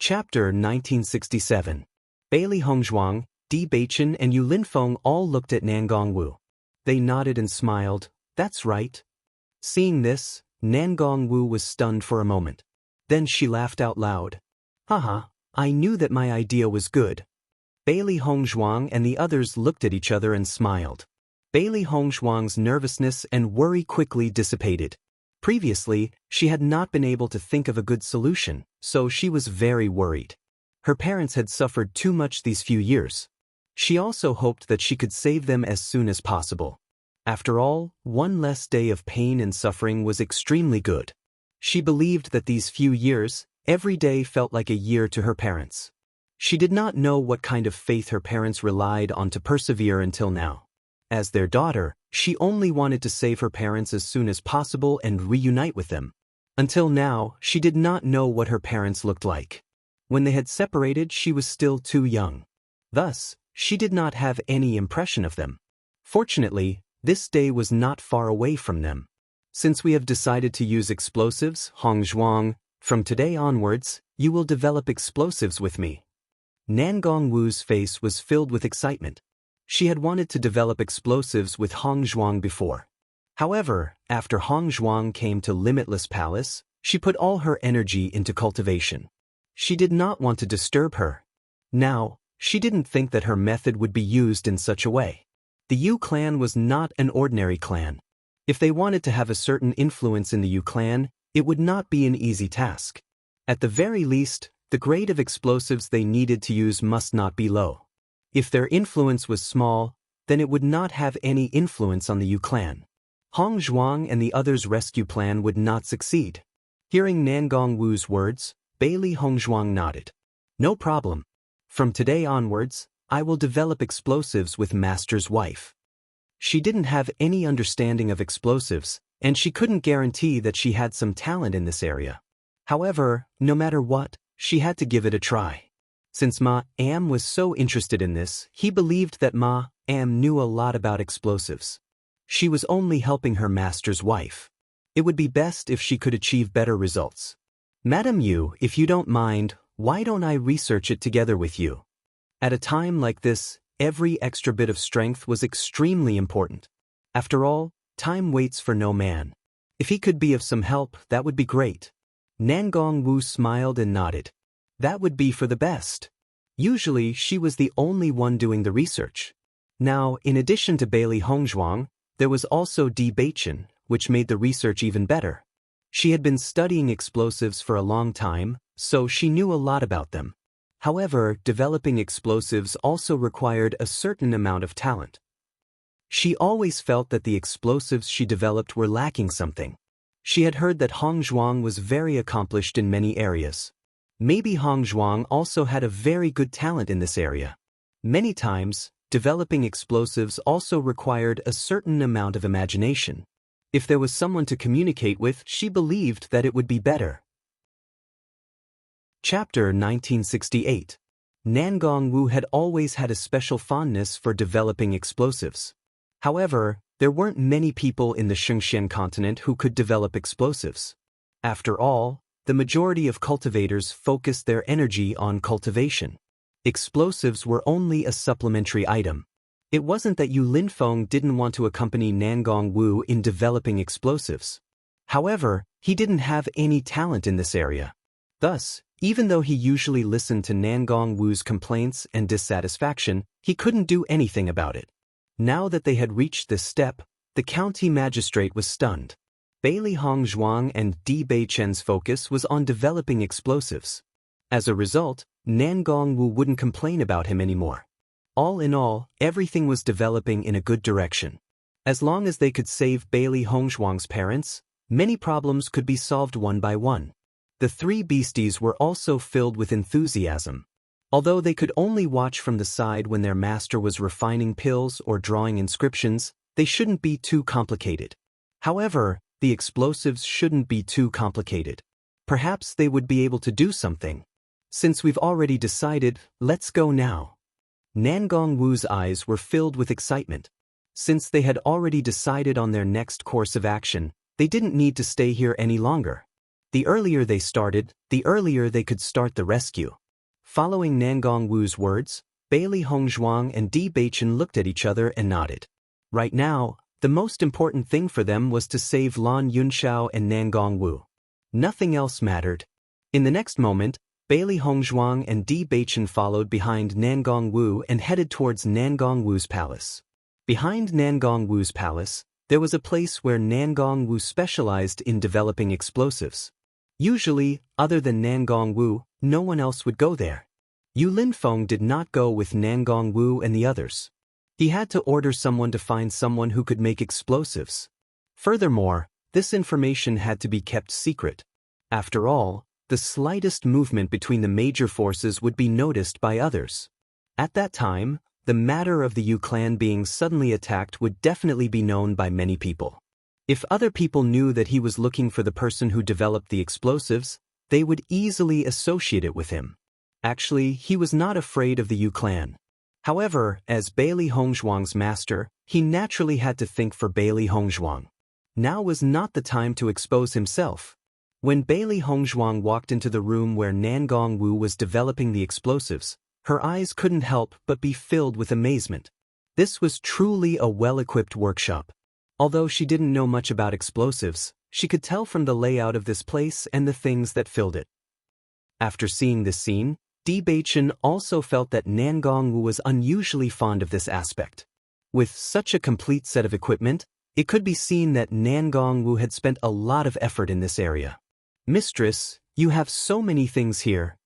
Chapter 1967. Bailey Hongzhuang, Di Baichen and Yu Linfeng all looked at Nangong. They nodded and smiled. That's right. Seeing this, Nangong was stunned for a moment. Then she laughed out loud. Haha, I knew that my idea was good. Bailey Hongzhuang and the others looked at each other and smiled. Bailey Hongzhuang's nervousness and worry quickly dissipated. Previously, she had not been able to think of a good solution, so she was very worried. Her parents had suffered too much these few years. She also hoped that she could save them as soon as possible. After all, one less day of pain and suffering was extremely good. She believed that these few years, every day felt like a year to her parents. She did not know what kind of faith her parents relied on to persevere until now. As their daughter, she only wanted to save her parents as soon as possible and reunite with them. Until now, she did not know what her parents looked like. When they had separated, she was still too young. Thus, she did not have any impression of them. Fortunately, this day was not far away from them. Since we have decided to use explosives, Hongzhuang, from today onwards, you will develop explosives with me. Nangong face was filled with excitement. She had wanted to develop explosives with Hongzhuang before. However, after Hongzhuang came to Limitless Palace, she put all her energy into cultivation. She did not want to disturb her. Now, she didn't think that her method would be used in such a way. The Yu clan was not an ordinary clan. If they wanted to have a certain influence in the Yu clan, it would not be an easy task. At the very least, the grade of explosives they needed to use must not be low. If their influence was small, then it would not have any influence on the Yu clan. Hongzhuang and the others' rescue plan would not succeed. Hearing Nangong words, Bailey Hongzhuang nodded. No problem. From today onwards, I will develop explosives with Master's wife. She didn't have any understanding of explosives, and she couldn't guarantee that she had some talent in this area. However, no matter what, she had to give it a try. Since Ma Am was so interested in this, he believed that Ma Am knew a lot about explosives. She was only helping her master's wife. It would be best if she could achieve better results. Madam Yu, if you don't mind, why don't I research it together with you? At a time like this, every extra bit of strength was extremely important. After all, time waits for no man. If he could be of some help, that would be great. Nangong smiled and nodded. That would be for the best. Usually, she was the only one doing the research. Now, in addition to Bailey Hongzhuang, there was also Di Baichen, which made the research even better. She had been studying explosives for a long time, so she knew a lot about them. However, developing explosives also required a certain amount of talent. She always felt that the explosives she developed were lacking something. She had heard that Hongzhuang was very accomplished in many areas. Maybe Hongzhuang also had a very good talent in this area. Many times, developing explosives also required a certain amount of imagination. If there was someone to communicate with, she believed that it would be better. Chapter 1968. Nangong had always had a special fondness for developing explosives. However, there weren't many people in the Shengxian continent who could develop explosives. After all, the majority of cultivators focused their energy on cultivation. Explosives were only a supplementary item. It wasn't that Yu Linfeng didn't want to accompany Nangong in developing explosives. However, he didn't have any talent in this area. Thus, even though he usually listened to Nangong complaints and dissatisfaction, he couldn't do anything about it. Now that they had reached this step, the county magistrate was stunned. Bailey Hongzhuang and Di Baichen's focus was on developing explosives. As a result, Nangong wouldn't complain about him anymore. All in all, everything was developing in a good direction. As long as they could save Bailey Hongzhuang's parents, many problems could be solved one by one. The three beasties were also filled with enthusiasm. Although they could only watch from the side when their master was refining pills or drawing inscriptions, they shouldn't be too complicated. However, the explosives shouldn't be too complicated. Perhaps they would be able to do something. Since we've already decided, let's go now. Nangong eyes were filled with excitement. Since they had already decided on their next course of action, they didn't need to stay here any longer. The earlier they started, the earlier they could start the rescue. Following Nangong Wu's words, Bailey Hongzhuang and Di Beichen looked at each other and nodded. Right now, the most important thing for them was to save Lan Yunxiao and Nangong Wu. Nothing else mattered. In the next moment, Bailey Hongzhuang and Di Beichen followed behind Nangong Wu and headed towards Nangong Wu's palace. Behind Nangong Wu's palace, there was a place where Nangong Wu specialized in developing explosives. Usually, other than Nangong Wu, no one else would go there. Yu Linfeng did not go with Nangong Wu and the others. He had to order someone to find someone who could make explosives. Furthermore, this information had to be kept secret. After all, the slightest movement between the major forces would be noticed by others. At that time, the matter of the Yu clan being suddenly attacked would definitely be known by many people. If other people knew that he was looking for the person who developed the explosives, they would easily associate it with him. Actually, he was not afraid of the Yu clan. However, as Bailey Hongzhuang's master, he naturally had to think for Bailey Hongzhuang. Now was not the time to expose himself. When Bailey Hongzhuang walked into the room where Nangong Wu was developing the explosives, her eyes couldn't help but be filled with amazement. This was truly a well-equipped workshop. Although she didn't know much about explosives, she could tell from the layout of this place and the things that filled it. After seeing this scene, Di Beichen also felt that Nangong Wu was unusually fond of this aspect. With such a complete set of equipment, it could be seen that Nangong Wu had spent a lot of effort in this area. "Mistress, you have so many things here."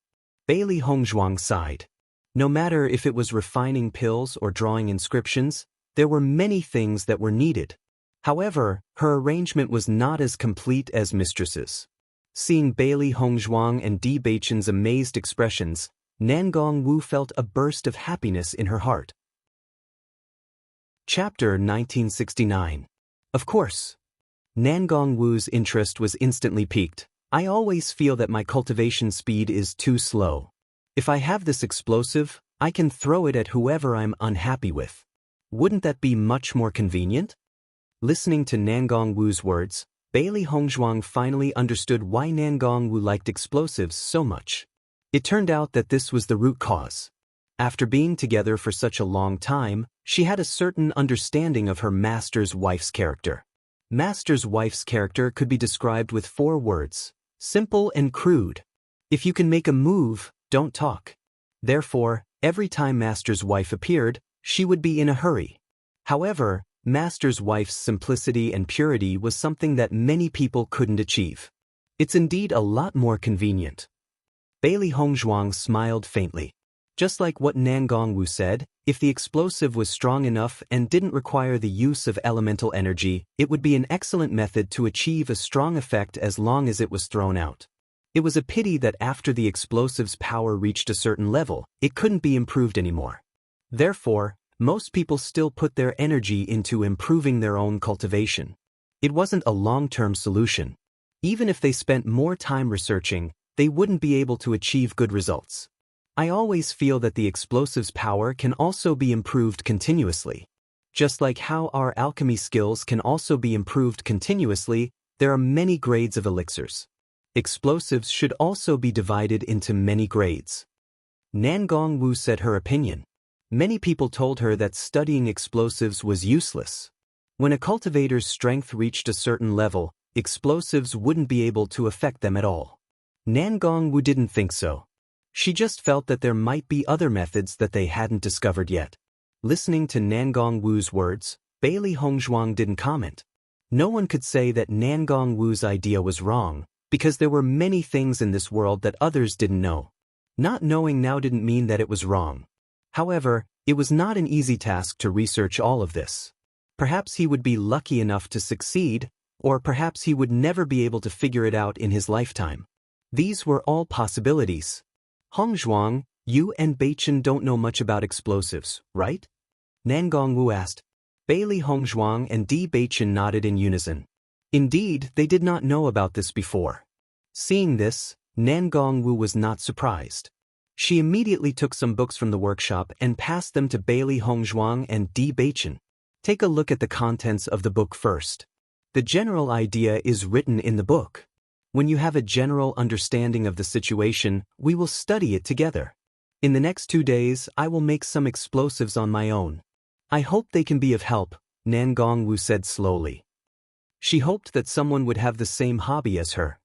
Bailey Hongzhuang sighed. No matter if it was refining pills or drawing inscriptions, there were many things that were needed. However, her arrangement was not as complete as mistress's. Seeing Bailey Hongzhuang and Di Beichen's amazed expressions, Nangong Wu felt a burst of happiness in her heart. Chapter 1969. Of course. Nangong Wu's interest was instantly piqued. "I always feel that my cultivation speed is too slow. If I have this explosive, I can throw it at whoever I'm unhappy with. Wouldn't that be much more convenient?" Listening to Nangong Wu's words, Bailey Hongzhuang finally understood why Nangong Wu liked explosives so much. It turned out that this was the root cause. After being together for such a long time, she had a certain understanding of her master's wife's character. Master's wife's character could be described with 4 words: simple and crude. If you can make a move, don't talk. Therefore, every time Master's wife appeared, she would be in a hurry. However, Master's wife's simplicity and purity was something that many people couldn't achieve. It's indeed a lot more convenient. Bailey Hongzhuang smiled faintly. Just like what Nangong Wu said, if the explosive was strong enough and didn't require the use of elemental energy, it would be an excellent method to achieve a strong effect as long as it was thrown out. It was a pity that after the explosive's power reached a certain level, it couldn't be improved anymore. Therefore, most people still put their energy into improving their own cultivation. It wasn't a long-term solution. Even if they spent more time researching, they wouldn't be able to achieve good results. I always feel that the explosive's power can also be improved continuously. Just like how our alchemy skills can also be improved continuously, there are many grades of elixirs. Explosives should also be divided into many grades. Nangong Wu said her opinion. Many people told her that studying explosives was useless. When a cultivator's strength reached a certain level, explosives wouldn't be able to affect them at all. Nangong Wu didn't think so. She just felt that there might be other methods that they hadn't discovered yet. Listening to Nangong Wu's words, Bailey Hongzhuang didn't comment. No one could say that Nangong Wu's idea was wrong, because there were many things in this world that others didn't know. Not knowing now didn't mean that it was wrong. However, it was not an easy task to research all of this. Perhaps he would be lucky enough to succeed, or perhaps he would never be able to figure it out in his lifetime. These were all possibilities. "Hongzhuang, you and Beichen don't know much about explosives, right?" Nangong Wu asked. Bailey Hongzhuang and Di Beichen nodded in unison. Indeed, they did not know about this before. Seeing this, Nangong Wu was not surprised. She immediately took some books from the workshop and passed them to Bailey Hongzhuang and Di Beichen. Take a look at the contents of the book first. The general idea is written in the book. When you have a general understanding of the situation, we will study it together. In the next 2 days, I will make some explosives on my own. I hope they can be of help, Nangongwu said slowly. She hoped that someone would have the same hobby as her.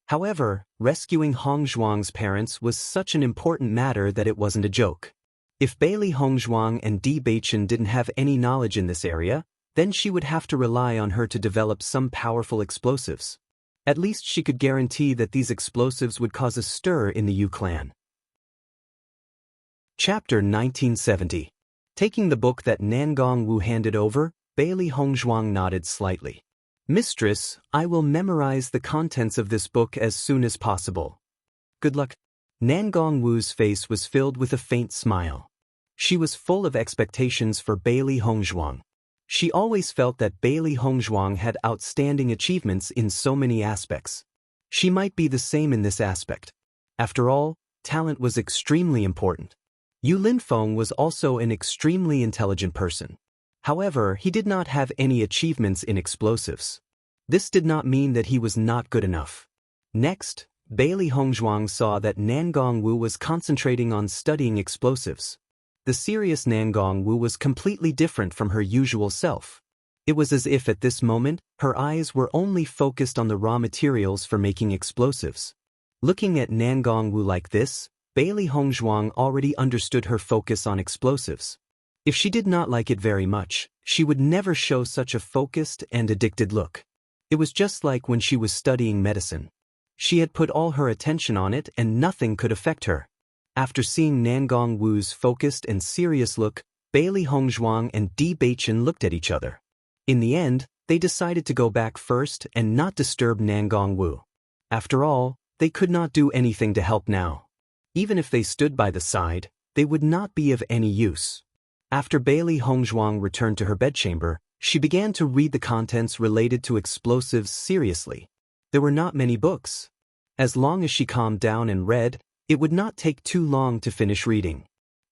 However, rescuing Hongzhuang's parents was such an important matter that it wasn't a joke. If Bailey Hongzhuang and Di Beichen didn't have any knowledge in this area, then she would have to rely on her to develop some powerful explosives. At least she could guarantee that these explosives would cause a stir in the Yu clan. Chapter 1970. Taking the book that Nangongwu handed over, Bailey Hongzhuang nodded slightly. Mistress, I will memorize the contents of this book as soon as possible. Good luck. Nangongwu's face was filled with a faint smile. She was full of expectations for Bailey Hongzhuang. She always felt that Bailey Hongzhuang had outstanding achievements in so many aspects. She might be the same in this aspect. After all, talent was extremely important. Yu Linfeng was also an extremely intelligent person. However, he did not have any achievements in explosives. This did not mean that he was not good enough. Next, Bailey Hongzhuang saw that Nangongwu was concentrating on studying explosives. The serious Nangongwu was completely different from her usual self. It was as if at this moment, her eyes were only focused on the raw materials for making explosives. Looking at Nangongwu like this, Bailey Hongzhuang already understood her focus on explosives. If she did not like it very much, she would never show such a focused and addicted look. It was just like when she was studying medicine. She had put all her attention on it and nothing could affect her. After seeing Nangongwu's focused and serious look, Bailey Hongzhuang and Di Beichen looked at each other. In the end, they decided to go back first and not disturb Nangongwu. After all, they could not do anything to help now. Even if they stood by the side, they would not be of any use. After Bailey Hongzhuang returned to her bedchamber, she began to read the contents related to explosives seriously. There were not many books. As long as she calmed down and read, it would not take too long to finish reading.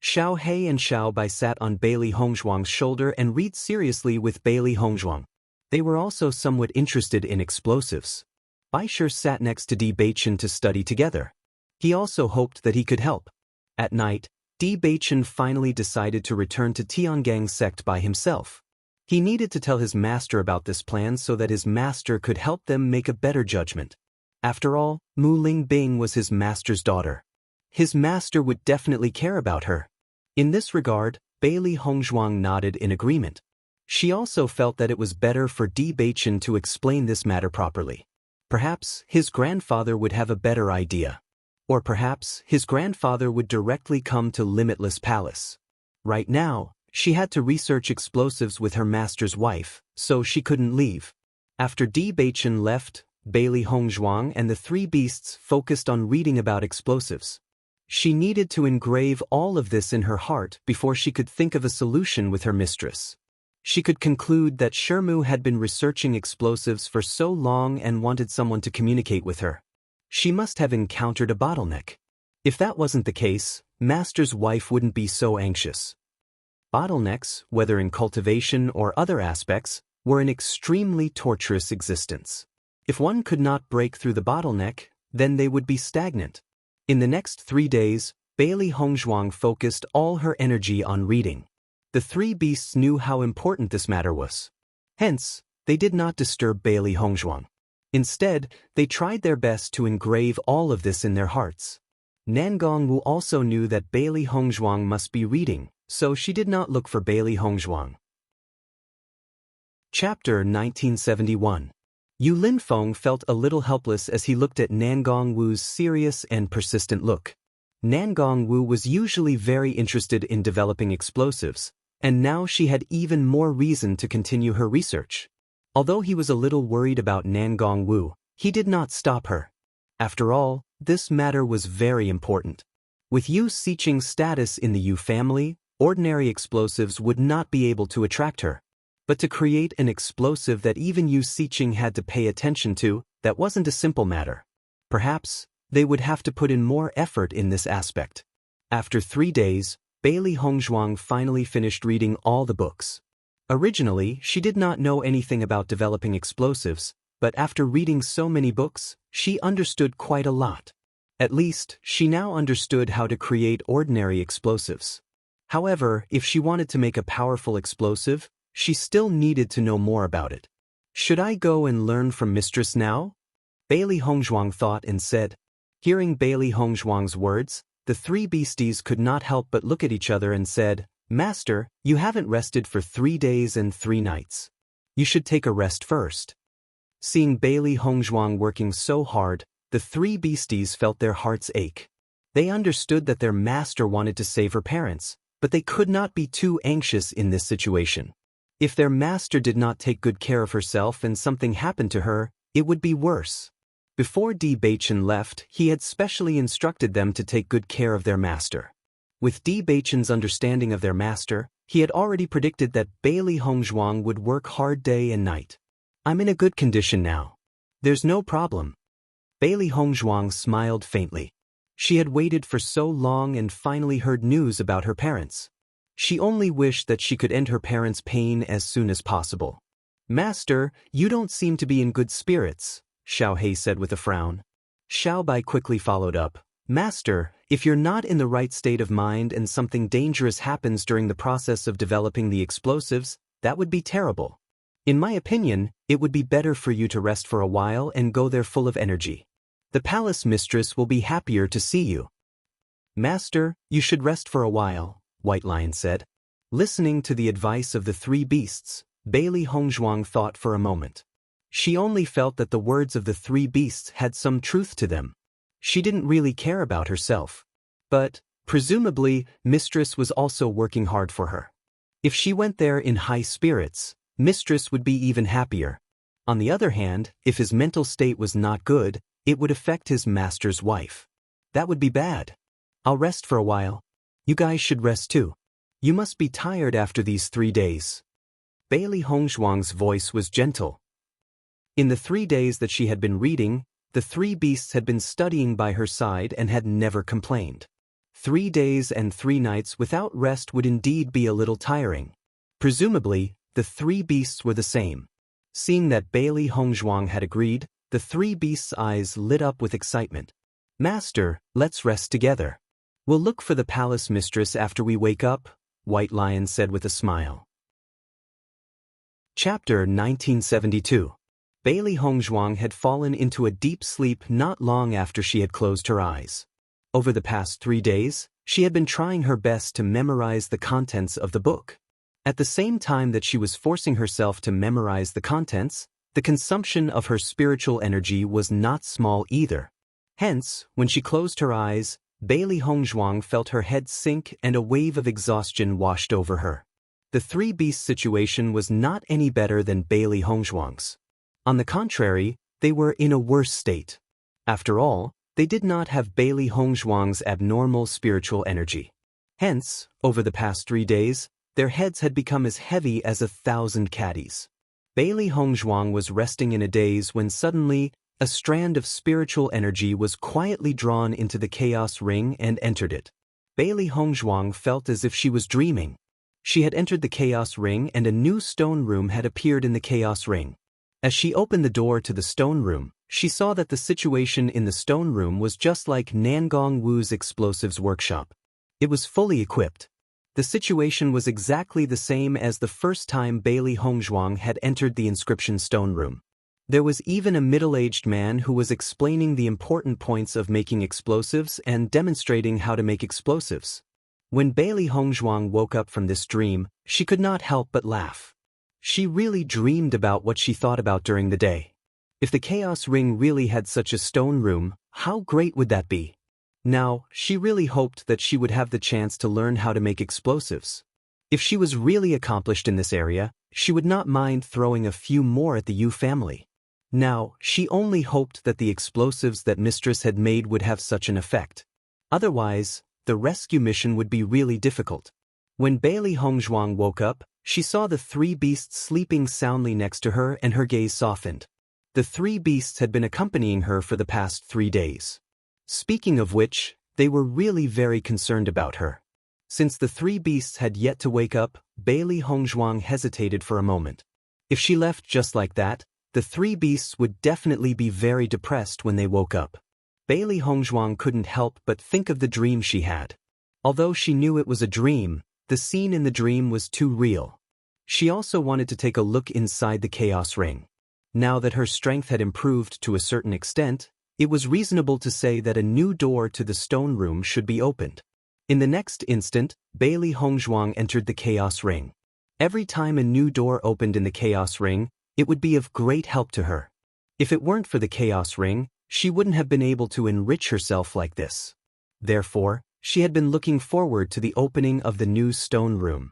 Xiao He and Xiao Bai sat on Bailey Hongzhuang's shoulder and read seriously with Bailey Hongzhuang. They were also somewhat interested in explosives. Bai Shi sat next to Di Beichen to study together. He also hoped that he could help. At night, Di Beichen finally decided to return to Tiangang's sect by himself. He needed to tell his master about this plan so that his master could help them make a better judgment. After all, Mu Lingbing was his master's daughter. His master would definitely care about her. In this regard, Bailey Hongzhuang nodded in agreement. She also felt that it was better for Di Beichen to explain this matter properly. Perhaps his grandfather would have a better idea. Or perhaps his grandfather would directly come to Limitless Palace. Right now, she had to research explosives with her master's wife, so she couldn't leave. After Di Beichen left, Bailey Hongzhuang and the three beasts focused on reading about explosives. She needed to engrave all of this in her heart before she could think of a solution with her mistress. She could conclude that Shermu had been researching explosives for so long and wanted someone to communicate with her. She must have encountered a bottleneck. If that wasn't the case, Master's wife wouldn't be so anxious. Bottlenecks, whether in cultivation or other aspects, were an extremely torturous existence. If one could not break through the bottleneck, then they would be stagnant. In the next 3 days, Bailey Hongzhuang focused all her energy on reading. The three beasts knew how important this matter was. Hence, they did not disturb Bailey Hongzhuang. Instead, they tried their best to engrave all of this in their hearts. Nangongwu also knew that Bailey Hongzhuang must be reading, so she did not look for Bailey Hongzhuang. Chapter 1971. Yu Linfeng felt a little helpless as he looked at Nangongwu's serious and persistent look. Nangongwu was usually very interested in developing explosives, and now she had even more reason to continue her research. Although he was a little worried about Nangongwu, he did not stop her. After all, this matter was very important. With Yu Siqing's status in the Yu family, ordinary explosives would not be able to attract her. But to create an explosive that even Yu Siqing had to pay attention to, that wasn't a simple matter. Perhaps, they would have to put in more effort in this aspect. After 3 days, Bailey Hongzhuang finally finished reading all the books. Originally, she did not know anything about developing explosives, but after reading so many books, she understood quite a lot. At least, she now understood how to create ordinary explosives. However, if she wanted to make a powerful explosive, she still needed to know more about it. Should I go and learn from Mistress now? Bailey Hongzhuang thought and said. Hearing Bailey Hongzhuang's words, the three beasties could not help but look at each other and said, Master, you haven't rested for 3 days and 3 nights. You should take a rest first. Seeing Bailey Hongzhuang working so hard, the three beasties felt their hearts ache. They understood that their master wanted to save her parents, but they could not be too anxious in this situation. If their master did not take good care of herself and something happened to her, it would be worse. Before Bewitching left, he had specially instructed them to take good care of their master. With Bewitching's understanding of their master, he had already predicted that Bailey Hongzhuang would work hard day and night. I'm in a good condition now. There's no problem. Bailey Hongzhuang smiled faintly. She had waited for so long and finally heard news about her parents. She only wished that she could end her parents' pain as soon as possible. Master, you don't seem to be in good spirits, Xiao He said with a frown. Xiao Bai quickly followed up. Master, if you're not in the right state of mind and something dangerous happens during the process of developing the explosives, that would be terrible. In my opinion, it would be better for you to rest for a while and go there full of energy. The palace mistress will be happier to see you. Master, you should rest for a while, White Lion said. Listening to the advice of the three beasts, Bailey Hongzhuang thought for a moment. She only felt that the words of the three beasts had some truth to them. She didn't really care about herself. But, presumably, Mistress was also working hard for her. If she went there in high spirits, Mistress would be even happier. On the other hand, if his mental state was not good, it would affect his master's wife. That would be bad. I'll rest for a while. You guys should rest too. You must be tired after these 3 days. Bailey Hongzhuang's voice was gentle. In the 3 days that she had been reading, the three beasts had been studying by her side and had never complained. 3 days and 3 nights without rest would indeed be a little tiring. Presumably, the three beasts were the same. Seeing that Bailey Hongzhuang had agreed, the three beasts' eyes lit up with excitement. Master, let's rest together. We'll look for the palace mistress after we wake up, White Lion said with a smile. Chapter 1972. Bailey Hongzhuang had fallen into a deep sleep not long after she had closed her eyes. Over the past 3 days, she had been trying her best to memorize the contents of the book. At the same time that she was forcing herself to memorize the contents, the consumption of her spiritual energy was not small either. Hence, when she closed her eyes, Bailey Hongzhuang felt her head sink and a wave of exhaustion washed over her. The three beasts situation was not any better than Bailey Hongzhuang's. On the contrary, they were in a worse state. After all, they did not have Bailey Hongzhuang's abnormal spiritual energy. Hence, over the past 3 days, their heads had become as heavy as 1,000 caddies. Bailey Hongzhuang was resting in a daze when suddenly, a strand of spiritual energy was quietly drawn into the chaos ring and entered it. Bailey Hongzhuang felt as if she was dreaming. She had entered the chaos ring and a new stone room had appeared in the chaos ring. As she opened the door to the stone room, she saw that the situation in the stone room was just like Nangong Wu's explosives workshop. It was fully equipped. The situation was exactly the same as the first time Bailey Hongzhuang had entered the inscription stone room. There was even a middle-aged man who was explaining the important points of making explosives and demonstrating how to make explosives. When Bailey Hongzhuang woke up from this dream, she could not help but laugh. She really dreamed about what she thought about during the day. If the Chaos Ring really had such a stone room, how great would that be? Now, she really hoped that she would have the chance to learn how to make explosives. If she was really accomplished in this area, she would not mind throwing a few more at the Yu family. Now, she only hoped that the explosives that Mistress had made would have such an effect. Otherwise, the rescue mission would be really difficult. When Bailey Hongzhuang woke up, she saw the three beasts sleeping soundly next to her and her gaze softened. The three beasts had been accompanying her for the past 3 days. Speaking of which, they were really very concerned about her. Since the three beasts had yet to wake up, Bailey Hongzhuang hesitated for a moment. If she left just like that, the three beasts would definitely be very depressed when they woke up. Bailey Hongzhuang couldn't help but think of the dream she had. Although she knew it was a dream, the scene in the dream was too real. She also wanted to take a look inside the Chaos Ring. Now that her strength had improved to a certain extent, it was reasonable to say that a new door to the stone room should be opened. In the next instant, Bailey Hongzhuang entered the Chaos Ring. Every time a new door opened in the Chaos Ring, it would be of great help to her. If it weren't for the Chaos Ring, she wouldn't have been able to enrich herself like this. Therefore, she had been looking forward to the opening of the new stone room.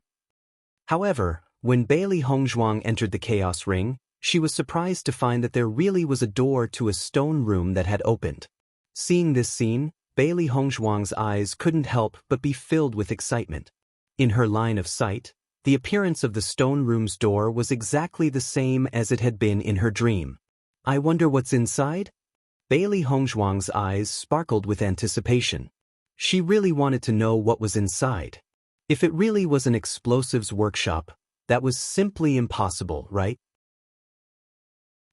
However, when Bailey Hongzhuang entered the Chaos Ring, she was surprised to find that there really was a door to a stone room that had opened. Seeing this scene, Bailey Hongzhuang's eyes couldn't help but be filled with excitement. In her line of sight, the appearance of the stone room's door was exactly the same as it had been in her dream. I wonder what's inside? Bailey Hongzhuang's eyes sparkled with anticipation. She really wanted to know what was inside. If it really was an explosives workshop, that was simply impossible, right?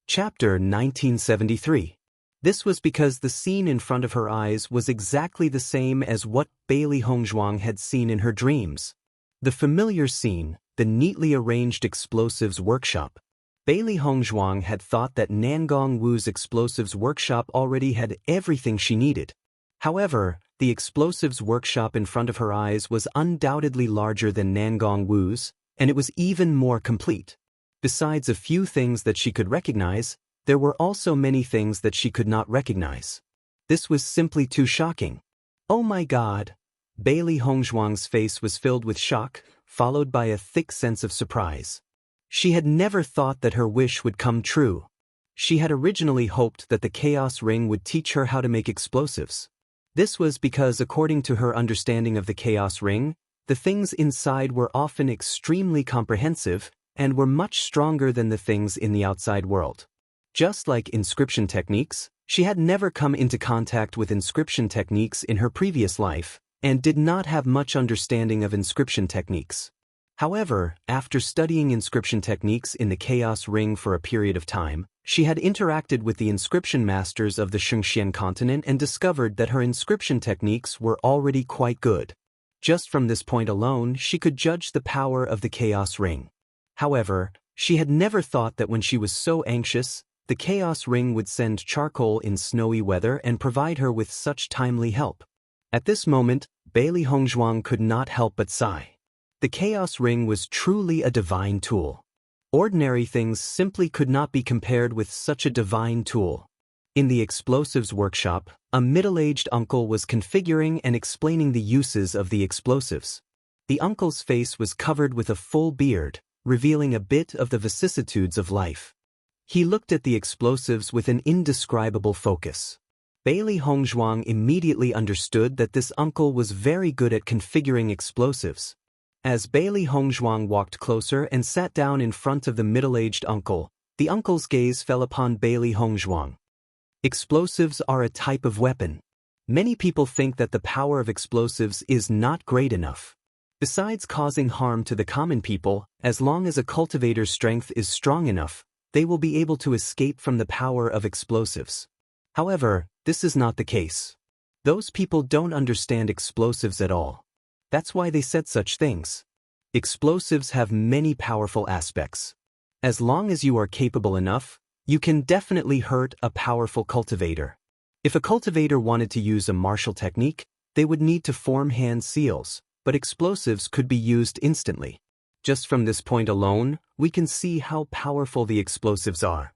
Chapter 1973. This was because the scene in front of her eyes was exactly the same as what Bailey Hongzhuang had seen in her dreams. The familiar scene, the neatly arranged explosives workshop. Bailey Hongzhuang had thought that Nangong Wu's explosives workshop already had everything she needed. However, the explosives workshop in front of her eyes was undoubtedly larger than Nangong Wu's, and it was even more complete. Besides a few things that she could recognize, there were also many things that she could not recognize. This was simply too shocking. Oh my God! Bailey Hongzhuang's face was filled with shock, followed by a thick sense of surprise. She had never thought that her wish would come true. She had originally hoped that the Chaos Ring would teach her how to make explosives. This was because, according to her understanding of the Chaos Ring, the things inside were often extremely comprehensive and were much stronger than the things in the outside world. Just like inscription techniques, she had never come into contact with inscription techniques in her previous life, and did not have much understanding of inscription techniques. However, after studying inscription techniques in the Chaos Ring for a period of time, she had interacted with the inscription masters of the Shengxian continent and discovered that her inscription techniques were already quite good. Just from this point alone, she could judge the power of the Chaos Ring. However, she had never thought that when she was so anxious, the Chaos Ring would send charcoal in snowy weather and provide her with such timely help. At this moment, Bailey Hongzhuang could not help but sigh. The Chaos Ring was truly a divine tool. Ordinary things simply could not be compared with such a divine tool. In the explosives workshop, a middle-aged uncle was configuring and explaining the uses of the explosives. The uncle's face was covered with a full beard, revealing a bit of the vicissitudes of life. He looked at the explosives with an indescribable focus. Bailey Hongzhuang immediately understood that this uncle was very good at configuring explosives. As Bailey Hongzhuang walked closer and sat down in front of the middle-aged uncle, the uncle's gaze fell upon Bailey Hongzhuang. Explosives are a type of weapon. Many people think that the power of explosives is not great enough. Besides causing harm to the common people, as long as a cultivator's strength is strong enough, they will be able to escape from the power of explosives. However, this is not the case. Those people don't understand explosives at all. That's why they said such things. Explosives have many powerful aspects. As long as you are capable enough, you can definitely hurt a powerful cultivator. If a cultivator wanted to use a martial technique, they would need to form hand seals, but explosives could be used instantly. Just from this point alone, we can see how powerful the explosives are.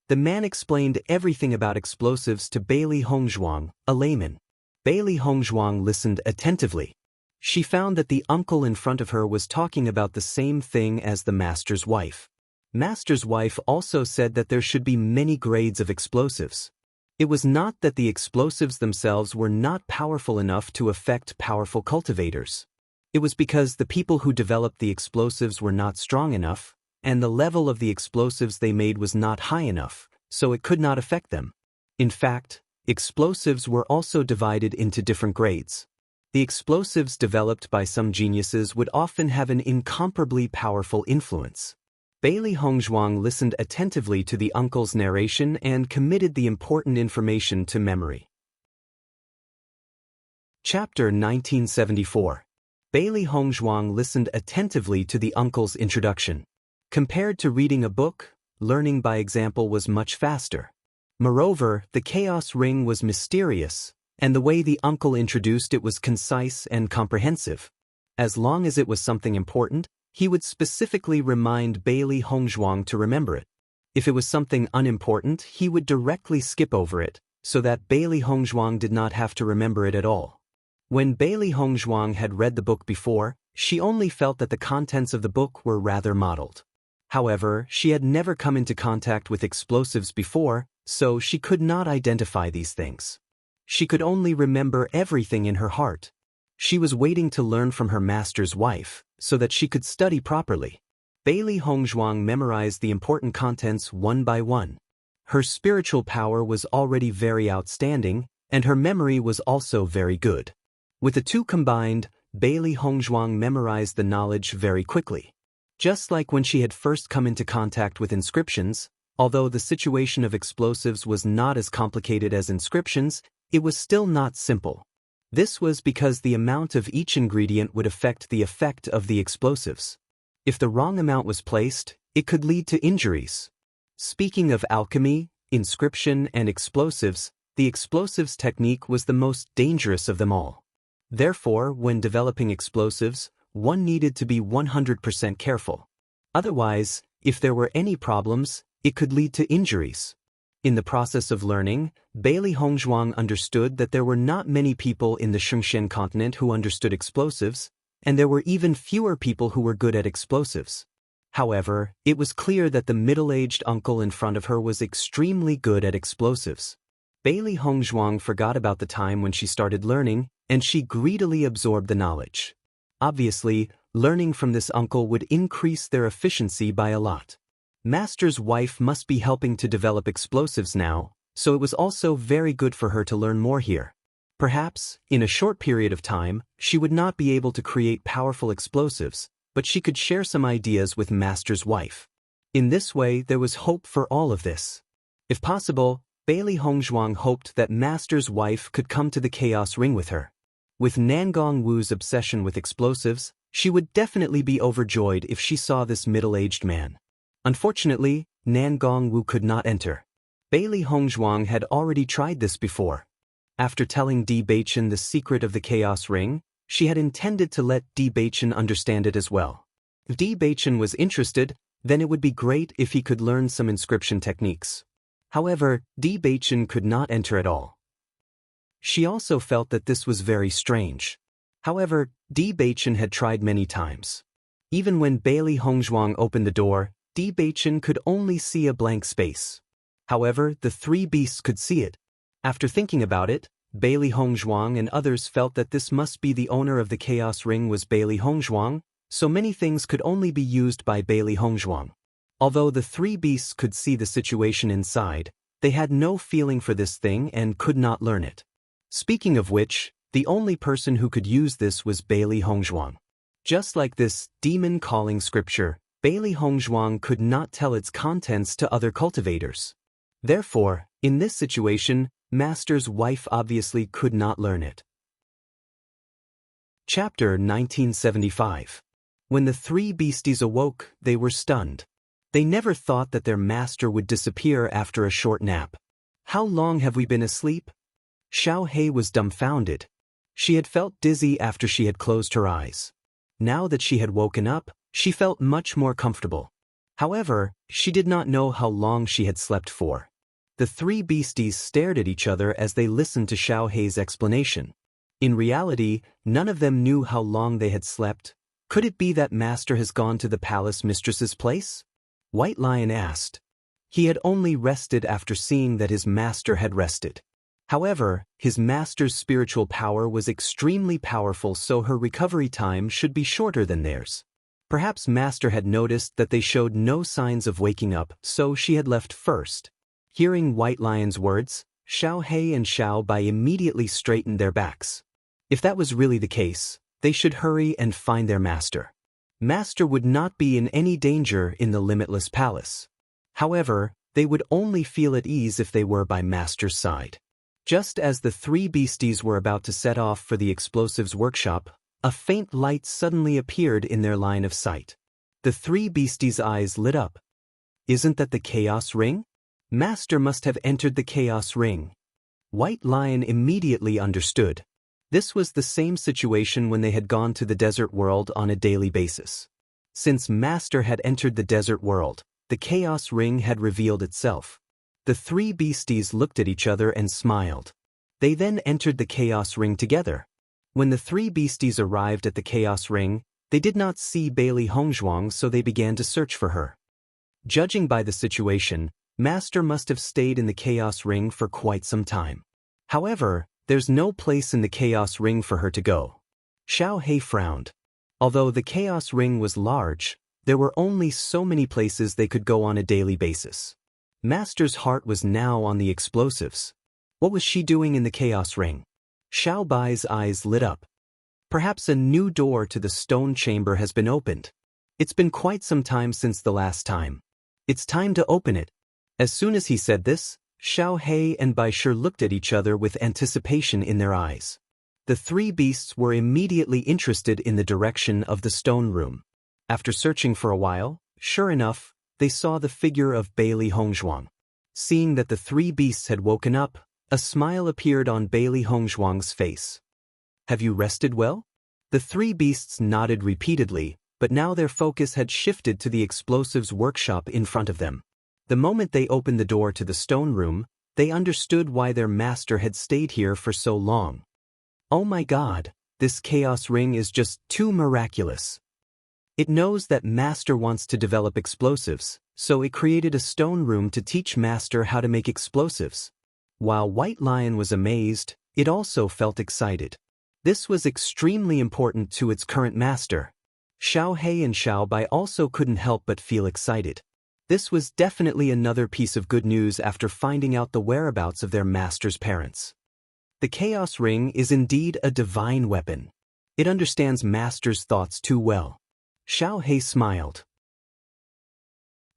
The man explained everything about explosives to Bailey Hongzhuang, a layman. Bailey Hongzhuang listened attentively. She found that the uncle in front of her was talking about the same thing as the master's wife. Master's wife also said that there should be many grades of explosives. It was not that the explosives themselves were not powerful enough to affect powerful cultivators. It was because the people who developed the explosives were not strong enough, and the level of the explosives they made was not high enough, so it could not affect them. In fact, explosives were also divided into different grades. The explosives developed by some geniuses would often have an incomparably powerful influence. Bailey Hongzhuang listened attentively to the uncle's narration and committed the important information to memory. Chapter 1974. Bailey Hongzhuang listened attentively to the uncle's introduction. Compared to reading a book, learning by example was much faster. Moreover, the chaos ring was mysterious, and the way the uncle introduced it was concise and comprehensive. As long as it was something important, he would specifically remind Bailey Hongzhuang to remember it. If it was something unimportant, he would directly skip over it, so that Bailey Hongzhuang did not have to remember it at all. When Bailey Hongzhuang had read the book before, she only felt that the contents of the book were rather muddled. However, she had never come into contact with explosives before, so she could not identify these things. She could only remember everything in her heart. She was waiting to learn from her master's wife, so that she could study properly. Bailey Hongzhuang memorized the important contents one by one. Her spiritual power was already very outstanding, and her memory was also very good. With the two combined, Bailey Hongzhuang memorized the knowledge very quickly. Just like when she had first come into contact with inscriptions, although the situation of explosives was not as complicated as inscriptions, it was still not simple. This was because the amount of each ingredient would affect the effect of the explosives. If the wrong amount was placed, it could lead to injuries. Speaking of alchemy, inscription, and explosives, the explosives technique was the most dangerous of them all. Therefore, when developing explosives, one needed to be 100% careful. Otherwise, if there were any problems, it could lead to injuries. In the process of learning, Bailey Hongzhuang understood that there were not many people in the Shungshen continent who understood explosives, and there were even fewer people who were good at explosives. However, it was clear that the middle-aged uncle in front of her was extremely good at explosives. Bailey Hongzhuang forgot about the time when she started learning, and she greedily absorbed the knowledge. Obviously, learning from this uncle would increase their efficiency by a lot. Master's wife must be helping to develop explosives now, so it was also very good for her to learn more here. Perhaps, in a short period of time, she would not be able to create powerful explosives, but she could share some ideas with Master's wife. In this way, there was hope for all of this. If possible, Bailey Hongzhuang hoped that Master's wife could come to the Chaos Ring with her. With Nangong Wu's obsession with explosives, she would definitely be overjoyed if she saw this middle-aged man. Unfortunately, Nangong Wu could not enter. Bailey Hongzhuang had already tried this before. After telling Di Beichen the secret of the Chaos Ring, she had intended to let Di Beichen understand it as well. If Di Beichen was interested, then it would be great if he could learn some inscription techniques. However, Di Beichen could not enter at all. She also felt that this was very strange. However, Di Beichen had tried many times. Even when Bailey Hongzhuang opened the door, Di Beichen could only see a blank space. However, the three beasts could see it. After thinking about it, Bailey Hongzhuang and others felt that this must be the owner of the Chaos Ring was Bailey Hongzhuang, so many things could only be used by Bailey Hongzhuang. Although the three beasts could see the situation inside, they had no feeling for this thing and could not learn it. Speaking of which, the only person who could use this was Bailey Hongzhuang. Just like this demon-calling scripture, Bailey Hongzhuang could not tell its contents to other cultivators. Therefore, in this situation, Master's wife obviously could not learn it. Chapter 1975. When the three beasties awoke, they were stunned. They never thought that their master would disappear after a short nap. "How long have we been asleep?" Xiao He was dumbfounded. She had felt dizzy after she had closed her eyes. Now that she had woken up, she felt much more comfortable. However, she did not know how long she had slept for. The three beasties stared at each other as they listened to Xiao He's explanation. In reality, none of them knew how long they had slept. Could it be that Master has gone to the palace mistress's place? White Lion asked. He had only rested after seeing that his master had rested. However, his master's spiritual power was extremely powerful, so her recovery time should be shorter than theirs. Perhaps Master had noticed that they showed no signs of waking up, so she had left first. Hearing White Lion's words, Xiao He and Xiao Bai immediately straightened their backs. If that was really the case, they should hurry and find their master. Master would not be in any danger in the limitless palace. However, they would only feel at ease if they were by Master's side. Just as the three beasties were about to set off for the explosives workshop, a faint light suddenly appeared in their line of sight. The three beasties' eyes lit up. Isn't that the Chaos Ring? Master must have entered the Chaos Ring. White Lion immediately understood. This was the same situation when they had gone to the desert world on a daily basis. Since Master had entered the desert world, the Chaos Ring had revealed itself. The three beasties looked at each other and smiled. They then entered the Chaos Ring together. When the three beasties arrived at the Chaos Ring, they did not see Bailey Hongzhuang, so they began to search for her. Judging by the situation, Master must have stayed in the Chaos Ring for quite some time. However, there's no place in the Chaos Ring for her to go. Xiao He frowned. Although the Chaos Ring was large, there were only so many places they could go on a daily basis. Master's heart was now on the explosives. What was she doing in the Chaos Ring? Xiao Bai's eyes lit up. Perhaps a new door to the stone chamber has been opened. It's been quite some time since the last time. It's time to open it. As soon as he said this, Xiao He and Bai Shi looked at each other with anticipation in their eyes. The three beasts were immediately interested in the direction of the stone room. After searching for a while, sure enough, they saw the figure of Bailey Hongzhuang. Seeing that the three beasts had woken up, a smile appeared on Bailey Hongzhuang's face. Have you rested well? The three beasts nodded repeatedly, but now their focus had shifted to the explosives workshop in front of them. The moment they opened the door to the stone room, they understood why their master had stayed here for so long. Oh my God, this Chaos Ring is just too miraculous. It knows that Master wants to develop explosives, so it created a stone room to teach Master how to make explosives. While White Lion was amazed, it also felt excited. This was extremely important to its current master. Xiao He and Xiao Bai also couldn't help but feel excited. This was definitely another piece of good news after finding out the whereabouts of their master's parents. The Chaos Ring is indeed a divine weapon. It understands Master's thoughts too well. Xiao He smiled.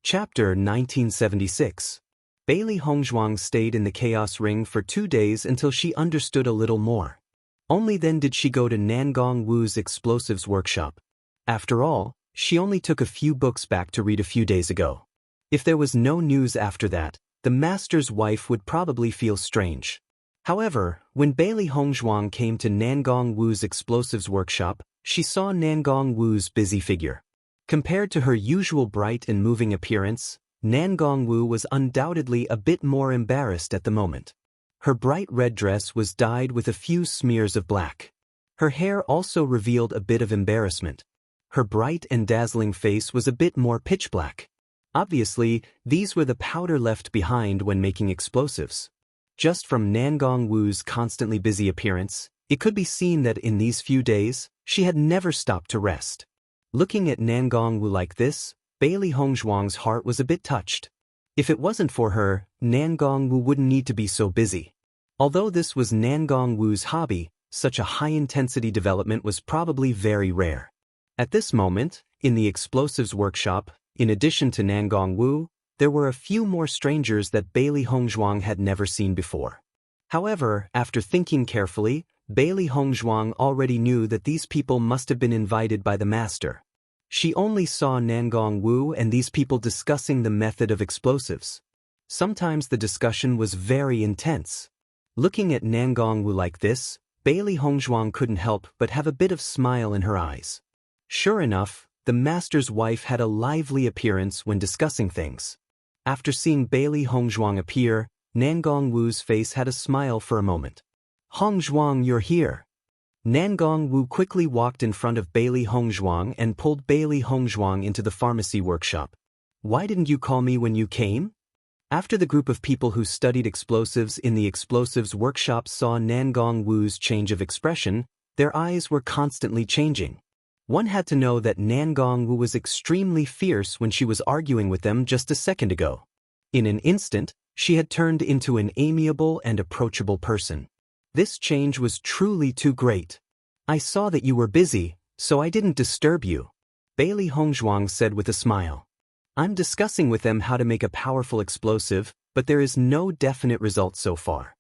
Chapter 1976. Bailey Hongzhuang stayed in the Chaos Ring for 2 days until she understood a little more. Only then did she go to Nangong Wu's explosives workshop. After all, she only took a few books back to read a few days ago. If there was no news after that, the master's wife would probably feel strange. However, when Bailey Hongzhuang came to Nangong Wu's explosives workshop, she saw Nangong Wu's busy figure. Compared to her usual bright and moving appearance, Nangong Wu was undoubtedly a bit more embarrassed at the moment. Her bright red dress was dyed with a few smears of black. Her hair also revealed a bit of embarrassment. Her bright and dazzling face was a bit more pitch black. Obviously, these were the powder left behind when making explosives. Just from Nangong Wu's constantly busy appearance, it could be seen that in these few days, she had never stopped to rest. Looking at Nangong Wu like this, Bailey Hongzhuang's heart was a bit touched. If it wasn't for her, Nangong Wu wouldn't need to be so busy. Although this was Nangong Wu's hobby, such a high-intensity development was probably very rare. At this moment, in the explosives workshop, in addition to Nangong Wu, there were a few more strangers that Bailey Hongzhuang had never seen before. However, after thinking carefully, Bailey Hongzhuang already knew that these people must have been invited by the master. She only saw Nangong Wu and these people discussing the method of explosives. Sometimes the discussion was very intense. Looking at Nangong Wu like this, Bailey Hongzhuang couldn't help but have a bit of smile in her eyes. Sure enough, the master's wife had a lively appearance when discussing things. After seeing Bailey Hongzhuang appear, Nangong Wu's face had a smile for a moment. Hongzhuang, you're here. Nangong Wu quickly walked in front of Bailey Hongzhuang and pulled Bailey Hongzhuang into the pharmacy workshop. Why didn't you call me when you came? After the group of people who studied explosives in the explosives workshop saw Nangong Wu's change of expression, their eyes were constantly changing. One had to know that Nangong Wu was extremely fierce when she was arguing with them just a second ago. In an instant, she had turned into an amiable and approachable person. This change was truly too great. I saw that you were busy, so I didn't disturb you. Bailey Hongzhuang said with a smile. I'm discussing with them how to make a powerful explosive, but there is no definite result so far.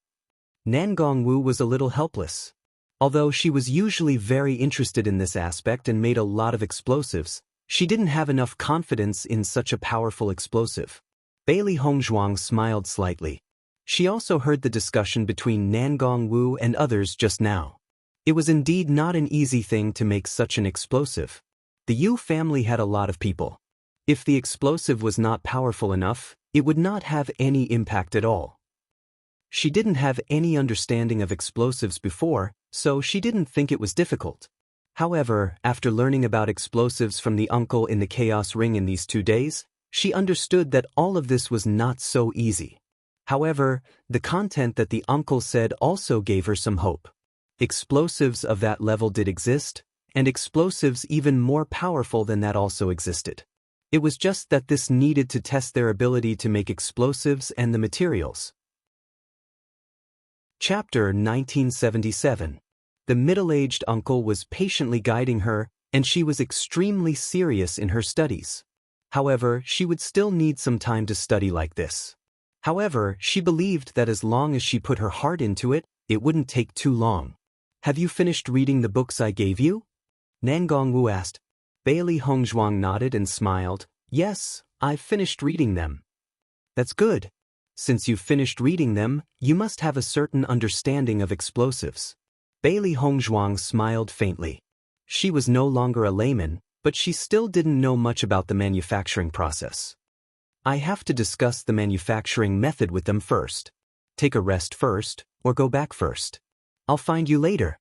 Nangongwu was a little helpless. Although she was usually very interested in this aspect and made a lot of explosives, she didn't have enough confidence in such a powerful explosive. Bailey Hongzhuang smiled slightly. She also heard the discussion between Nangongwu and others just now. It was indeed not an easy thing to make such an explosive. The Yu family had a lot of people. If the explosive was not powerful enough, it would not have any impact at all. She didn't have any understanding of explosives before, so she didn't think it was difficult. However, after learning about explosives from the uncle in the Chaos Ring in these 2 days, she understood that all of this was not so easy. However, the content that the uncle said also gave her some hope. Explosives of that level did exist, and explosives even more powerful than that also existed. It was just that this needed to test their ability to make explosives and the materials. Chapter 1977. The middle-aged uncle was patiently guiding her, and she was extremely serious in her studies. However, she would still need some time to study like this. However, she believed that as long as she put her heart into it, it wouldn't take too long. Have you finished reading the books I gave you? Nangongwu asked. Bailey Hongzhuang nodded and smiled. Yes, I've finished reading them. That's good. Since you've finished reading them, you must have a certain understanding of explosives. Bailey Hongzhuang smiled faintly. She was no longer a layman, but she still didn't know much about the manufacturing process. I have to discuss the manufacturing method with them first. Take a rest first, or go back first. I'll find you later.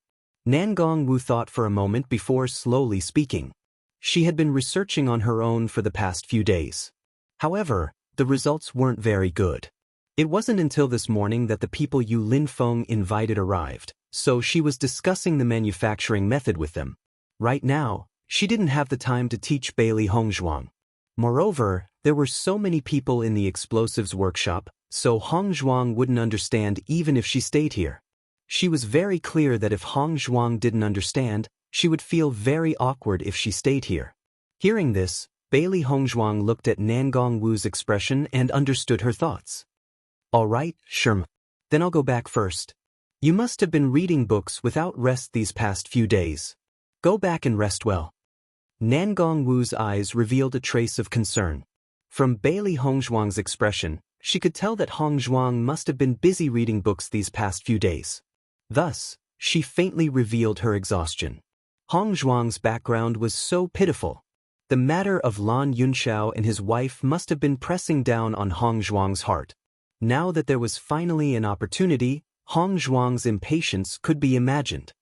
Nangongwu thought for a moment before slowly speaking. She had been researching on her own for the past few days. However, the results weren't very good. It wasn't until this morning that the people Yu Linfeng invited arrived, so she was discussing the manufacturing method with them. Right now, she didn't have the time to teach Bailey Hongzhuang. Moreover, there were so many people in the explosives workshop, so Hongzhuang wouldn't understand even if she stayed here. She was very clear that if Hongzhuang didn't understand, she would feel very awkward if she stayed here. Hearing this, Bailey Hongzhuang looked at Nangongwu's expression and understood her thoughts. All right, Sherm. Then I'll go back first. You must have been reading books without rest these past few days. Go back and rest well. Nangongwu's eyes revealed a trace of concern. From Bailey Hongzhuang's expression, she could tell that Hongzhuang must have been busy reading books these past few days. Thus, she faintly revealed her exhaustion. Hongzhuang's background was so pitiful. The matter of Lan Yunxiao and his wife must have been pressing down on Hongzhuang's heart. Now that there was finally an opportunity, Hongzhuang's impatience could be imagined.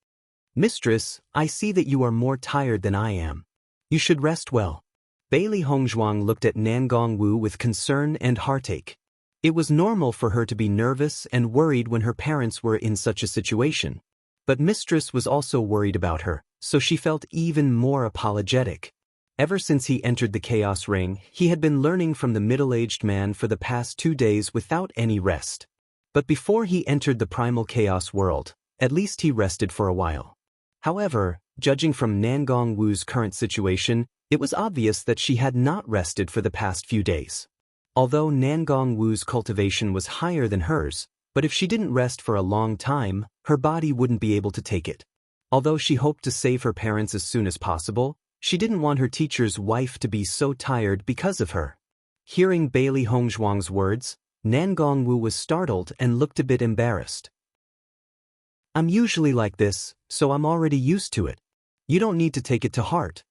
Mistress, I see that you are more tired than I am. You should rest well. Bailey Hongzhuang looked at Nangongwu with concern and heartache. It was normal for her to be nervous and worried when her parents were in such a situation. But Mistress was also worried about her, so she felt even more apologetic. Ever since he entered the Chaos Ring, he had been learning from the middle-aged man for the past 2 days without any rest. But before he entered the primal chaos world, at least he rested for a while. However, judging from Nangongwu's current situation, it was obvious that she had not rested for the past few days. Although Nangongwu's cultivation was higher than hers, but if she didn't rest for a long time, her body wouldn't be able to take it. Although she hoped to save her parents as soon as possible, she didn't want her teacher's wife to be so tired because of her. Hearing Bailey Hongzhuang's words, Nangongwu was startled and looked a bit embarrassed. I'm usually like this, so I'm already used to it. You don't need to take it to heart.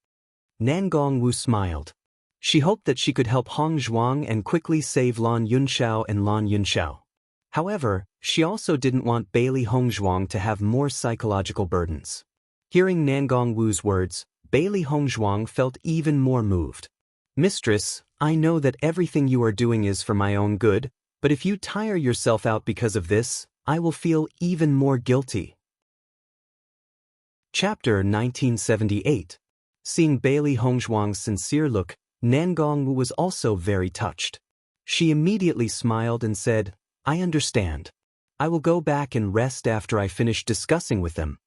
Nangongwu smiled. She hoped that she could help Hongzhuang and quickly save Lan Yunxiao and Lan Yunxiao. However, she also didn't want Bailey Hongzhuang to have more psychological burdens. Hearing Nangongwu's words, Bailey Hongzhuang felt even more moved. Mistress, I know that everything you are doing is for my own good, but if you tire yourself out because of this, I will feel even more guilty. Chapter 1978. Seeing Bailey Hongzhuang's sincere look, Nangongwu was also very touched. She immediately smiled and said, I understand. I will go back and rest after I finish discussing with them.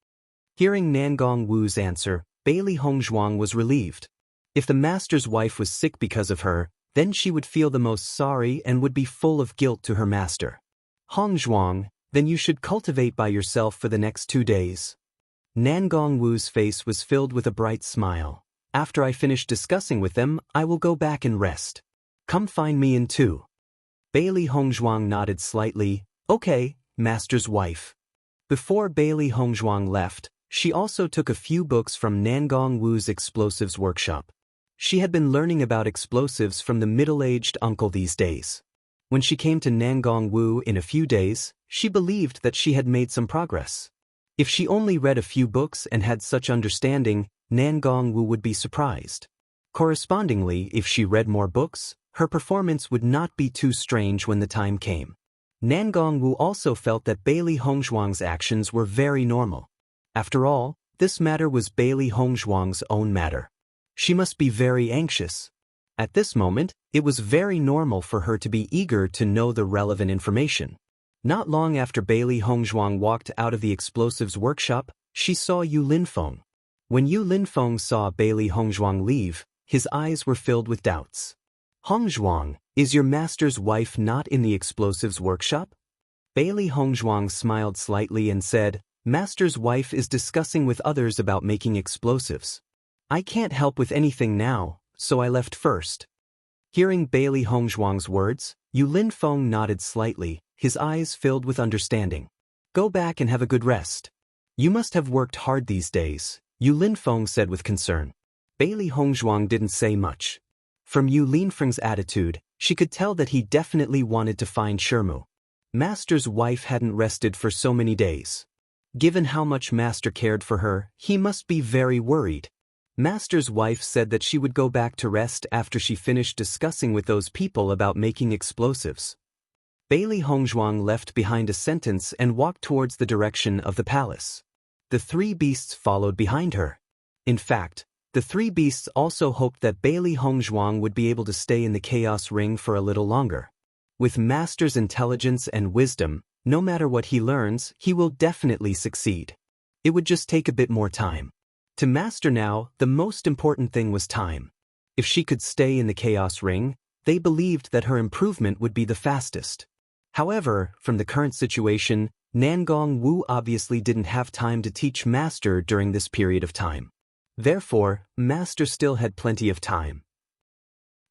Hearing Nangongwu's answer, Bailey Hongzhuang was relieved. If the master's wife was sick because of her, then she would feel the most sorry and would be full of guilt to her master. Hong Zhuang, then you should cultivate by yourself for the next 2 days. Nangong Wu's face was filled with a bright smile. After I finish discussing with them, I will go back and rest. Come find me in 2. Bailey Hongzhuang nodded slightly. Okay, master's wife. Before Bailey Hongzhuang left, she also took a few books from Nangong Wu's explosives workshop. She had been learning about explosives from the middle-aged uncle these days. When she came to Nangong Wu in a few days, she believed that she had made some progress. If she only read a few books and had such understanding, Nangong Wu would be surprised. Correspondingly, if she read more books, her performance would not be too strange when the time came. Nangong Wu also felt that Bailey Hongzhuang's actions were very normal. After all, this matter was Bailey Hongzhuang's own matter. She must be very anxious. At this moment, it was very normal for her to be eager to know the relevant information. Not long after Bailey Hongzhuang walked out of the explosives workshop, she saw Yu Linfeng. When Yu Linfeng saw Bailey Hongzhuang leave, his eyes were filled with doubts. Hongzhuang, is your master's wife not in the explosives workshop? Bailey Hongzhuang smiled slightly and said, Master's wife is discussing with others about making explosives. I can't help with anything now, so I left first. Hearing Bailey Hongzhuang's words, Yu Linfeng nodded slightly, his eyes filled with understanding. Go back and have a good rest. You must have worked hard these days, Yu Linfeng said with concern. Bailey Hongzhuang didn't say much. From Yu Linfeng's attitude, she could tell that he definitely wanted to find Shermu. Master's wife hadn't rested for so many days. Given how much Master cared for her, he must be very worried. Master's wife said that she would go back to rest after she finished discussing with those people about making explosives. Bailey Hongzhuang left behind a sentence and walked towards the direction of the palace. The 3 beasts followed behind her. In fact, the 3 beasts also hoped that Bailey Hongzhuang would be able to stay in the Chaos Ring for a little longer. With Master's intelligence and wisdom, no matter what he learns, he will definitely succeed. It would just take a bit more time. To Master now, the most important thing was time. If she could stay in the Chaos Ring, they believed that her improvement would be the fastest. However, from the current situation, Nangong Wu obviously didn't have time to teach Master during this period of time. Therefore, Master still had plenty of time.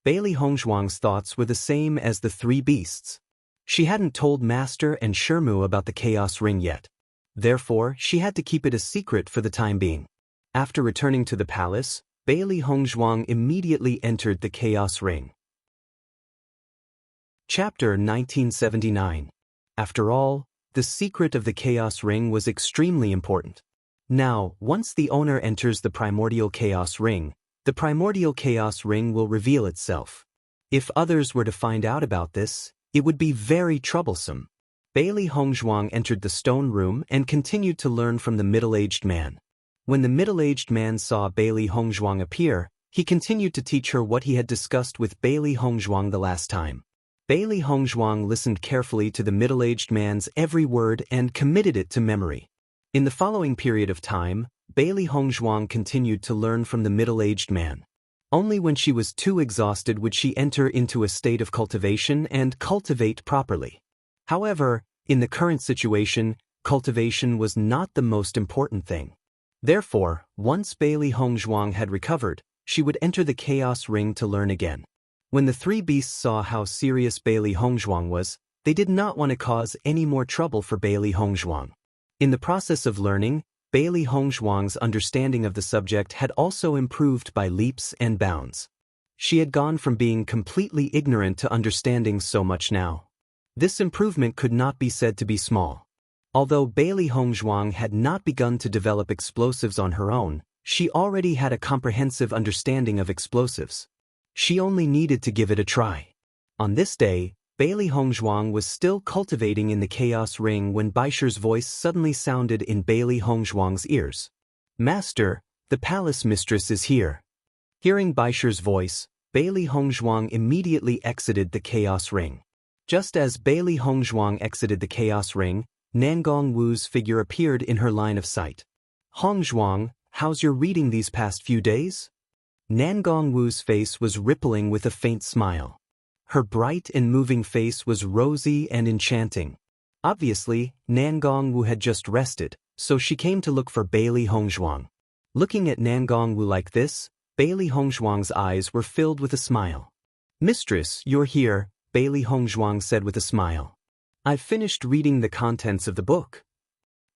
Bailey Hongzhuang's thoughts were the same as the 3 beasts. She hadn't told Master and Shermu about the Chaos Ring yet. Therefore, she had to keep it a secret for the time being. After returning to the palace, Bailey Hongzhuang immediately entered the Chaos Ring. Chapter 1979. After all, the secret of the Chaos Ring was extremely important. Now, once the owner enters the Primordial Chaos Ring, the Primordial Chaos Ring will reveal itself. If others were to find out about this, it would be very troublesome. Bailey Hongzhuang entered the stone room and continued to learn from the middle-aged man. When the middle-aged man saw Bailey Hongzhuang appear, he continued to teach her what he had discussed with Bailey Hongzhuang the last time. Bailey Hongzhuang listened carefully to the middle-aged man's every word and committed it to memory. In the following period of time, Bailey Hongzhuang continued to learn from the middle-aged man. Only when she was too exhausted would she enter into a state of cultivation and cultivate properly. However, in the current situation, cultivation was not the most important thing. Therefore, once Bailey Hongzhuang had recovered, she would enter the Chaos Ring to learn again. When the 3 beasts saw how serious Bailey Hongzhuang was, they did not want to cause any more trouble for Bailey Hongzhuang. In the process of learning, Bailey Hongzhuang's understanding of the subject had also improved by leaps and bounds. She had gone from being completely ignorant to understanding so much now. This improvement could not be said to be small. Although Bailey Hongzhuang had not begun to develop explosives on her own, she already had a comprehensive understanding of explosives. She only needed to give it a try. On this day, Bailey Hongzhuang was still cultivating in the Chaos Ring when Baisher's voice suddenly sounded in Bailey Hongzhuang's ears. Master, the palace mistress is here. Hearing Baisher's voice, Bailey Hongzhuang immediately exited the Chaos Ring. Just as Bailey Hongzhuang exited the Chaos Ring, Nangong Wu's figure appeared in her line of sight. Hongzhuang, how's your reading these past few days? Nan Gongwoo's face was rippling with a faint smile. Her bright and moving face was rosy and enchanting. Obviously, Nan Gongwoo had just rested, so she came to look for Bailey Hongzhuang. Looking at Nan Gongwoo like this, Bailey Hongzhuang's eyes were filled with a smile. "Mistress, you're here," Bailey Hongzhuang said with a smile. "I've finished reading the contents of the book."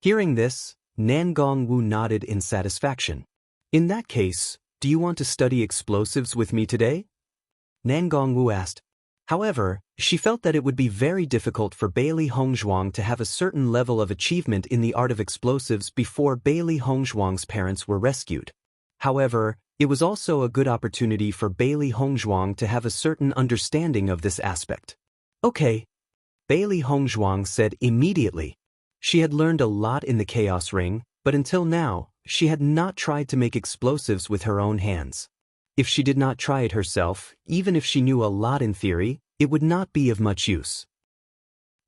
Hearing this, Nan Gongwoo nodded in satisfaction. "In that case, do you want to study explosives with me today?" Nan Gongwoo asked. However, she felt that it would be very difficult for Bailey Hongzhuang to have a certain level of achievement in the art of explosives before Bailey Hongzhuang's parents were rescued. However, it was also a good opportunity for Bailey Hongzhuang to have a certain understanding of this aspect. "Okay," Bailey Hongzhuang said immediately. She had learned a lot in the Chaos Ring, but until now, she had not tried to make explosives with her own hands. If she did not try it herself, even if she knew a lot in theory, it would not be of much use.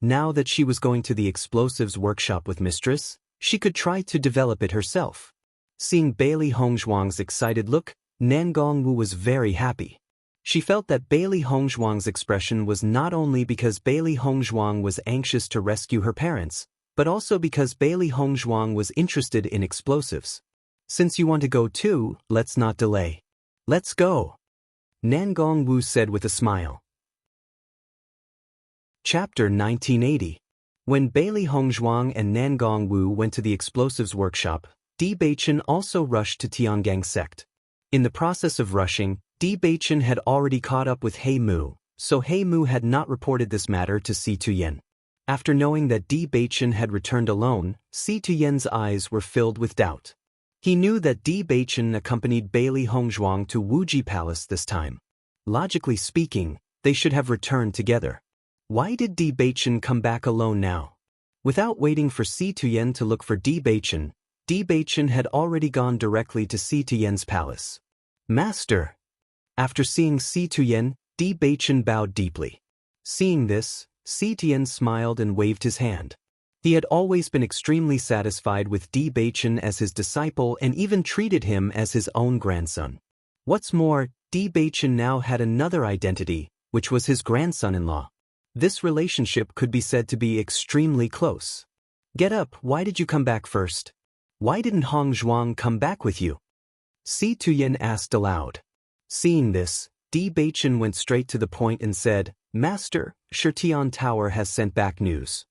Now that she was going to the explosives workshop with Mistress, she could try to develop it herself. Seeing Bailey Hongzhuang's excited look, Nan Gongwoo was very happy. She felt that Bailey Hongzhuang's expression was not only because Bailey Hongzhuang was anxious to rescue her parents, but also because Bailey Hongzhuang was interested in explosives. "Since you want to go too, let's not delay. Let's go," Nan Gongwoo said with a smile. Chapter 1980. When Bailey Hongzhuang and Nan Gongwoo went to the explosives workshop, Bewitching also rushed to Tiangang sect. In the process of rushing, Bewitching had already caught up with He Mu, so He Mu had not reported this matter to Si Tuyen. After knowing that Bewitching had returned alone, Si Tuyen's eyes were filled with doubt. He knew that Bewitching accompanied Bailey Hongzhuang to Wuji Palace this time. Logically speaking, they should have returned together. Why did Bewitching come back alone now? Without waiting for Si Tuyen to look for Bewitching had already gone directly to Si Tuyen's palace. "Master!" After seeing Si Tuyen, Bewitching bowed deeply. Seeing this, Si Tuyen smiled and waved his hand. He had always been extremely satisfied with Bewitching as his disciple and even treated him as his own grandson. What's more, Bewitching now had another identity, which was his grandson-in-law. This relationship could be said to be extremely close. "Get up, why did you come back first? Why didn't Hongzhuang come back with you?" Si Tuyen asked aloud. Seeing this, Bewitching went straight to the point and said, "Master, Shirtian Tower has sent back news."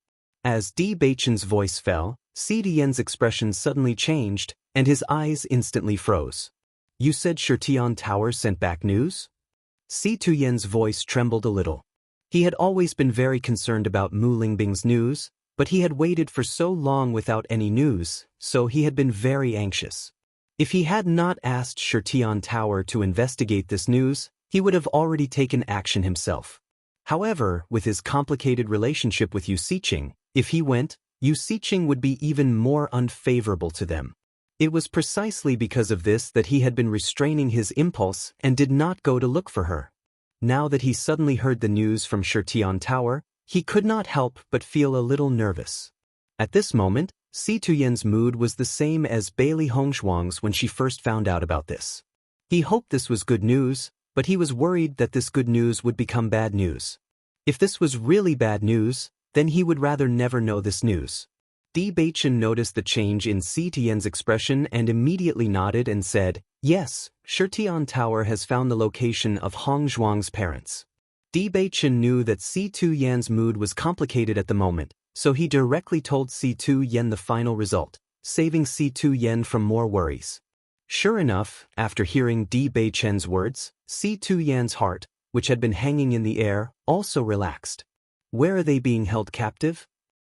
As Bewitching's voice fell, Si Tuyen's expression suddenly changed, and his eyes instantly froze. "You said Shirtian Tower sent back news?" Si Tuyen's voice trembled a little. He had always been very concerned about Mu Lingbing's news, but he had waited for so long without any news, so he had been very anxious. If he had not asked Shirtian Tower to investigate this news, he would have already taken action himself. However, with his complicated relationship with Yu Siqing, if he went, Yu Siqing would be even more unfavorable to them. It was precisely because of this that he had been restraining his impulse and did not go to look for her. Now that he suddenly heard the news from Shirtian Tower, he could not help but feel a little nervous. At this moment, Si Tuyen's mood was the same as Bailey Hongzhuang's when she first found out about this. He hoped this was good news, but he was worried that this good news would become bad news. If this was really bad news, then he would rather never know this news. Bewitching noticed the change in Si Tuyen's expression and immediately nodded and said, "Yes, Shirtian Tower has found the location of Hongzhuang's parents." Bewitching knew that Si Tuyen's mood was complicated at the moment, so he directly told Si Tuyen the final result, saving Si Tuyen from more worries. Sure enough, after hearing Bewitching's words, Si Tuyen's heart, which had been hanging in the air, also relaxed. "Where are they being held captive?"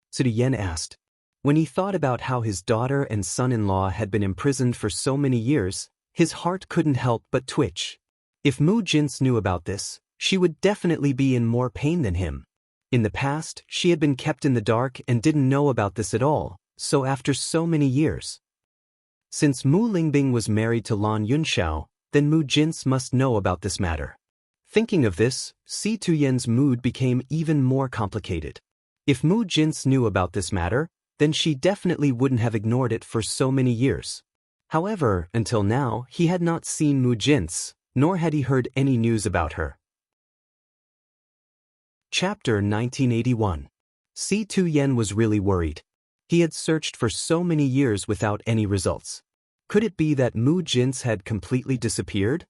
Si Tuyen asked. When he thought about how his daughter and son-in-law had been imprisoned for so many years, his heart couldn't help but twitch. If Mu Jin's knew about this, she would definitely be in more pain than him. In the past, she had been kept in the dark and didn't know about this at all, so after so many years. Since Mu Lingbing was married to Lan Yunxiao, then Mu Jin's must know about this matter. Thinking of this, Si Tuyen's mood became even more complicated. If Mu Jin's knew about this matter, then she definitely wouldn't have ignored it for so many years. However, until now, he had not seen Mu Jin's, nor had he heard any news about her. Chapter 1981. Si Tu Yen was really worried. He had searched for so many years without any results. Could it be that Mu Jin's had completely disappeared?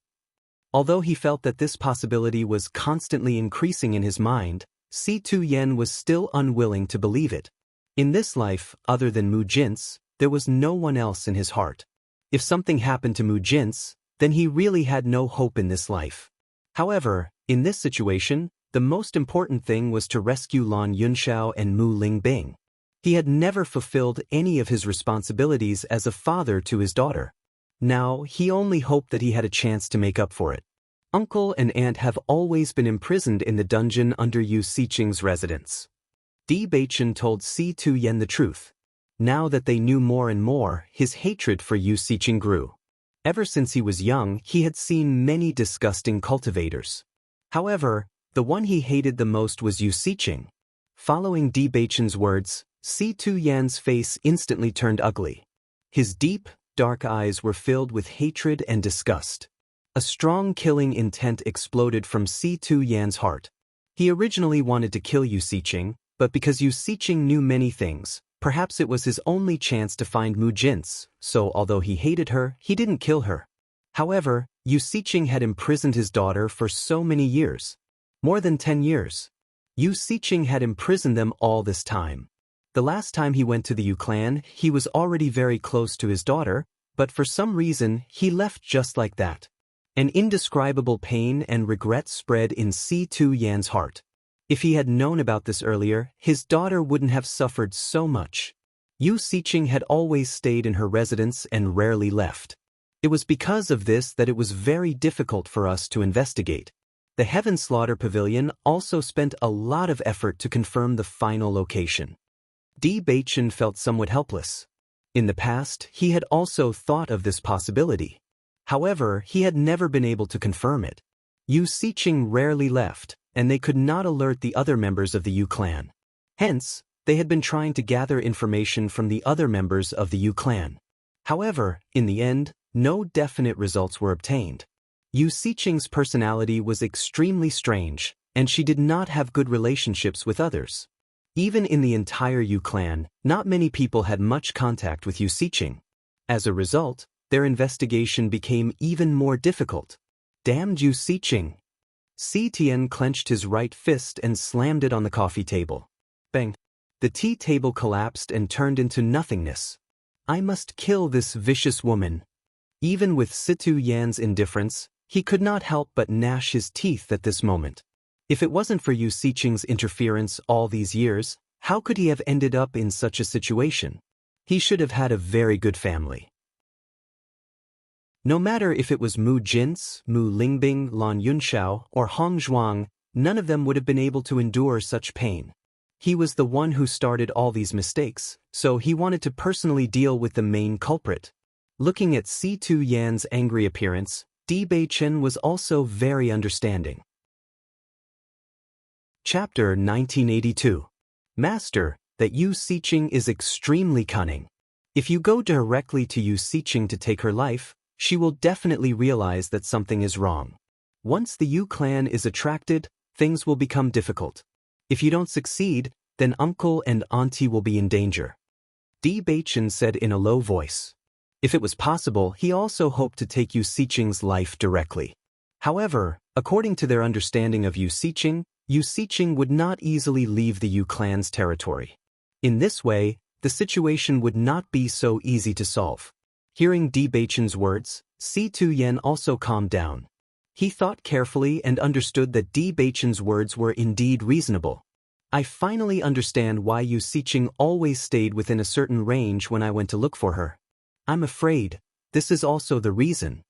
Although he felt that this possibility was constantly increasing in his mind, Si Tu Yen was still unwilling to believe it. In this life, other than Mu Jin's, there was no one else in his heart. If something happened to Mu Jin's, then he really had no hope in this life. However, in this situation, the most important thing was to rescue Lan Yunxiao and Mu Lingbing. He had never fulfilled any of his responsibilities as a father to his daughter. Now, he only hoped that he had a chance to make up for it. Uncle and aunt have always been imprisoned in the dungeon under Yu Siqing's residence. Di Baichen told Si Tu Yen the truth. Now that they knew more and more, his hatred for Yu Siqing grew. Ever since he was young, he had seen many disgusting cultivators. However, the one he hated the most was Yu Siqing. Following Di Baichen's words, Si Tu Yan's face instantly turned ugly. His deep, dark eyes were filled with hatred and disgust. A strong killing intent exploded from Si Tu Yan's heart. He originally wanted to kill Yu Siqing, but because Yu Siqing knew many things, perhaps it was his only chance to find Mu Jin's, so although he hated her, he didn't kill her. However, Yu Siqing had imprisoned his daughter for so many years. More than 10 years. Yu Siqing had imprisoned them all this time. The last time he went to the Yu clan, he was already very close to his daughter, but for some reason, he left just like that. An indescribable pain and regret spread in Si Tu Yan's heart. If he had known about this earlier, his daughter wouldn't have suffered so much. Yu Siqing had always stayed in her residence and rarely left. It was because of this that it was very difficult for us to investigate. The Heaven Slaughter Pavilion also spent a lot of effort to confirm the final location. Di Baichen felt somewhat helpless. In the past, he had also thought of this possibility. However, he had never been able to confirm it. Yu Siqing rarely left, and they could not alert the other members of the Yu clan. Hence, they had been trying to gather information from the other members of the Yu clan. However, in the end, no definite results were obtained. Yu Siqing's personality was extremely strange, and she did not have good relationships with others. Even in the entire Yu clan, not many people had much contact with Yu Siqing. As a result, their investigation became even more difficult. Damned Yu Siqing! Si Tian clenched his right fist and slammed it on the coffee table. Bang! The tea table collapsed and turned into nothingness. I must kill this vicious woman. Even with Si Tu Yan's indifference, he could not help but gnash his teeth at this moment. If it wasn't for Yu Siqing's interference all these years, how could he have ended up in such a situation? He should have had a very good family. No matter if it was Mu Jin's, Mu Lingbing, Lan Yunxiao, or Hong Zhuang, none of them would have been able to endure such pain. He was the one who started all these mistakes, so he wanted to personally deal with the main culprit. Looking at Si Tu Yan's angry appearance, Di Baichen was also very understanding. Chapter 1982. Master, that Yu Siqing is extremely cunning. If you go directly to Yu Siqing to take her life, she will definitely realize that something is wrong. Once the Yu clan is attracted, things will become difficult. If you don't succeed, then uncle and auntie will be in danger. Di Baichen said in a low voice. If it was possible, he also hoped to take Yu Siqing's life directly. However, according to their understanding of Yu Siqing would not easily leave the Yu clan's territory. In this way, the situation would not be so easy to solve. Hearing Di Baichen's words, Si Tu Yen also calmed down. He thought carefully and understood that Di Baichen's words were indeed reasonable. I finally understand why Yu Siqing always stayed within a certain range when I went to look for her. I'm afraid this is also the reason.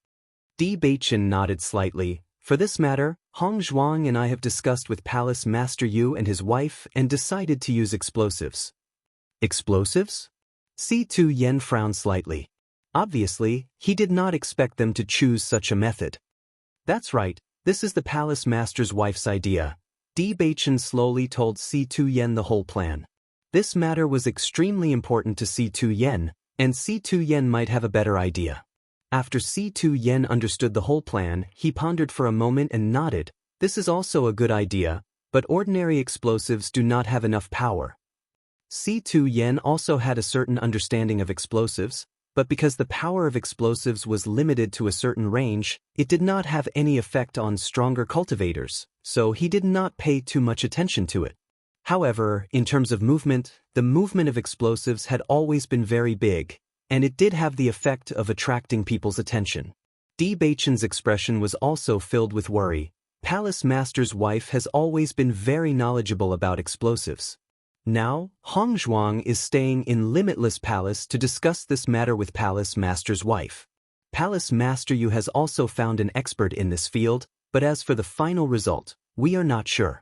Di Baichen nodded slightly. For this matter, Hong Zhuang and I have discussed with Palace Master Yu and his wife and decided to use explosives. Explosives? Si Tu Yen frowned slightly. Obviously, he did not expect them to choose such a method. That's right, this is the Palace Master's wife's idea. Di Baichen slowly told Si Tu Yen the whole plan. This matter was extremely important to Si Tu Yen, And C2 Yen might have a better idea. After C2 Yen understood the whole plan, he pondered for a moment and nodded. This is also a good idea, but ordinary explosives do not have enough power. C2 Yen also had a certain understanding of explosives, but because the power of explosives was limited to a certain range, it did not have any effect on stronger cultivators, so he did not pay too much attention to it. However, in terms of movement, the movement of explosives had always been very big, and it did have the effect of attracting people's attention. Bewitching's expression was also filled with worry. Palace Master's wife has always been very knowledgeable about explosives. Now, Hongzhuang is staying in Limitless Palace to discuss this matter with Palace Master's wife. Palace Master Yu has also found an expert in this field, but as for the final result, we are not sure.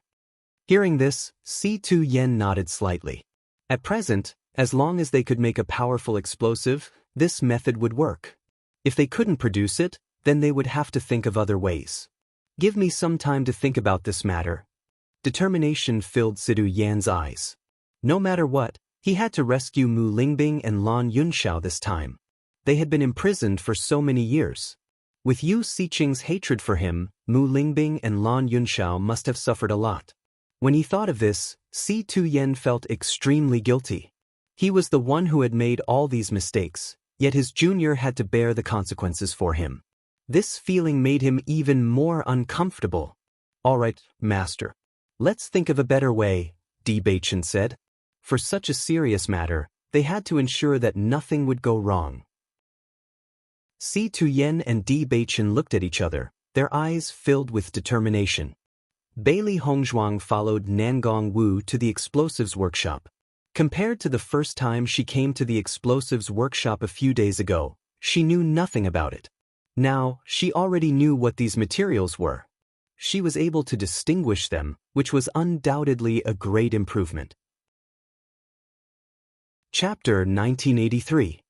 Hearing this, C2 Yen nodded slightly. At present, as long as they could make a powerful explosive, this method would work. If they couldn't produce it, then they would have to think of other ways. Give me some time to think about this matter. Determination filled Sidu Yan's eyes. No matter what, he had to rescue Mu Lingbing and Lan Yunxiao this time. They had been imprisoned for so many years. With Yu Siqing's hatred for him, Mu Lingbing and Lan Yunxiao must have suffered a lot. When he thought of this, C2 Yen felt extremely guilty. He was the one who had made all these mistakes, yet his junior had to bear the consequences for him. This feeling made him even more uncomfortable. All right, Master. Let's think of a better way, Bewitching said. For such a serious matter, they had to ensure that nothing would go wrong. C2 Yen and Bewitching looked at each other, their eyes filled with determination. Bailey Hongzhuang followed Nangong Wu to the explosives workshop. Compared to the first time she came to the explosives workshop a few days ago, she knew nothing about it. Now, she already knew what these materials were. She was able to distinguish them, which was undoubtedly a great improvement. Chapter 1983.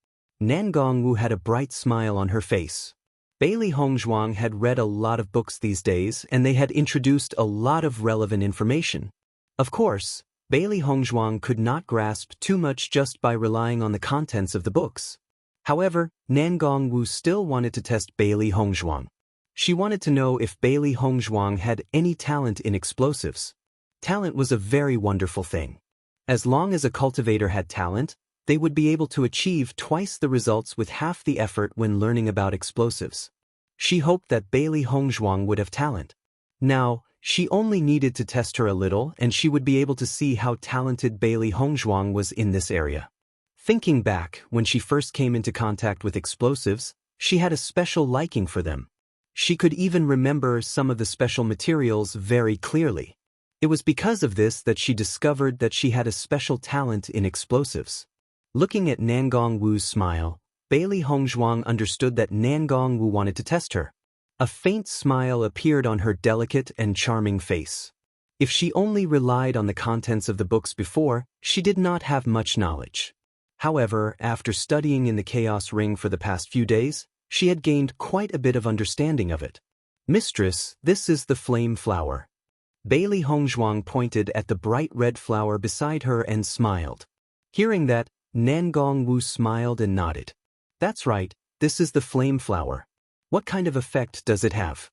Nangong Wu had a bright smile on her face. Bailey Hongzhuang had read a lot of books these days and they had introduced a lot of relevant information. Of course, Bailey Hongzhuang could not grasp too much just by relying on the contents of the books. However, Nangong Wu still wanted to test Bailey Hongzhuang. She wanted to know if Bailey Hongzhuang had any talent in explosives. Talent was a very wonderful thing. As long as a cultivator had talent, they would be able to achieve twice the results with half the effort when learning about explosives. She hoped that Bailey Hongzhuang would have talent. Now, she only needed to test her a little and she would be able to see how talented Bailey Hongzhuang was in this area. Thinking back, when she first came into contact with explosives, she had a special liking for them. She could even remember some of the special materials very clearly. It was because of this that she discovered that she had a special talent in explosives. Looking at Nangong Wu's smile, Bailey Hongzhuang understood that Nangong Wu wanted to test her. A faint smile appeared on her delicate and charming face. If she only relied on the contents of the books before, she did not have much knowledge. However, after studying in the Chaos Ring for the past few days, she had gained quite a bit of understanding of it. Mistress, this is the flame flower. Bailey Hongzhuang pointed at the bright red flower beside her and smiled. Hearing that, Nangong Wu smiled and nodded. That's right, this is the flame flower. What kind of effect does it have?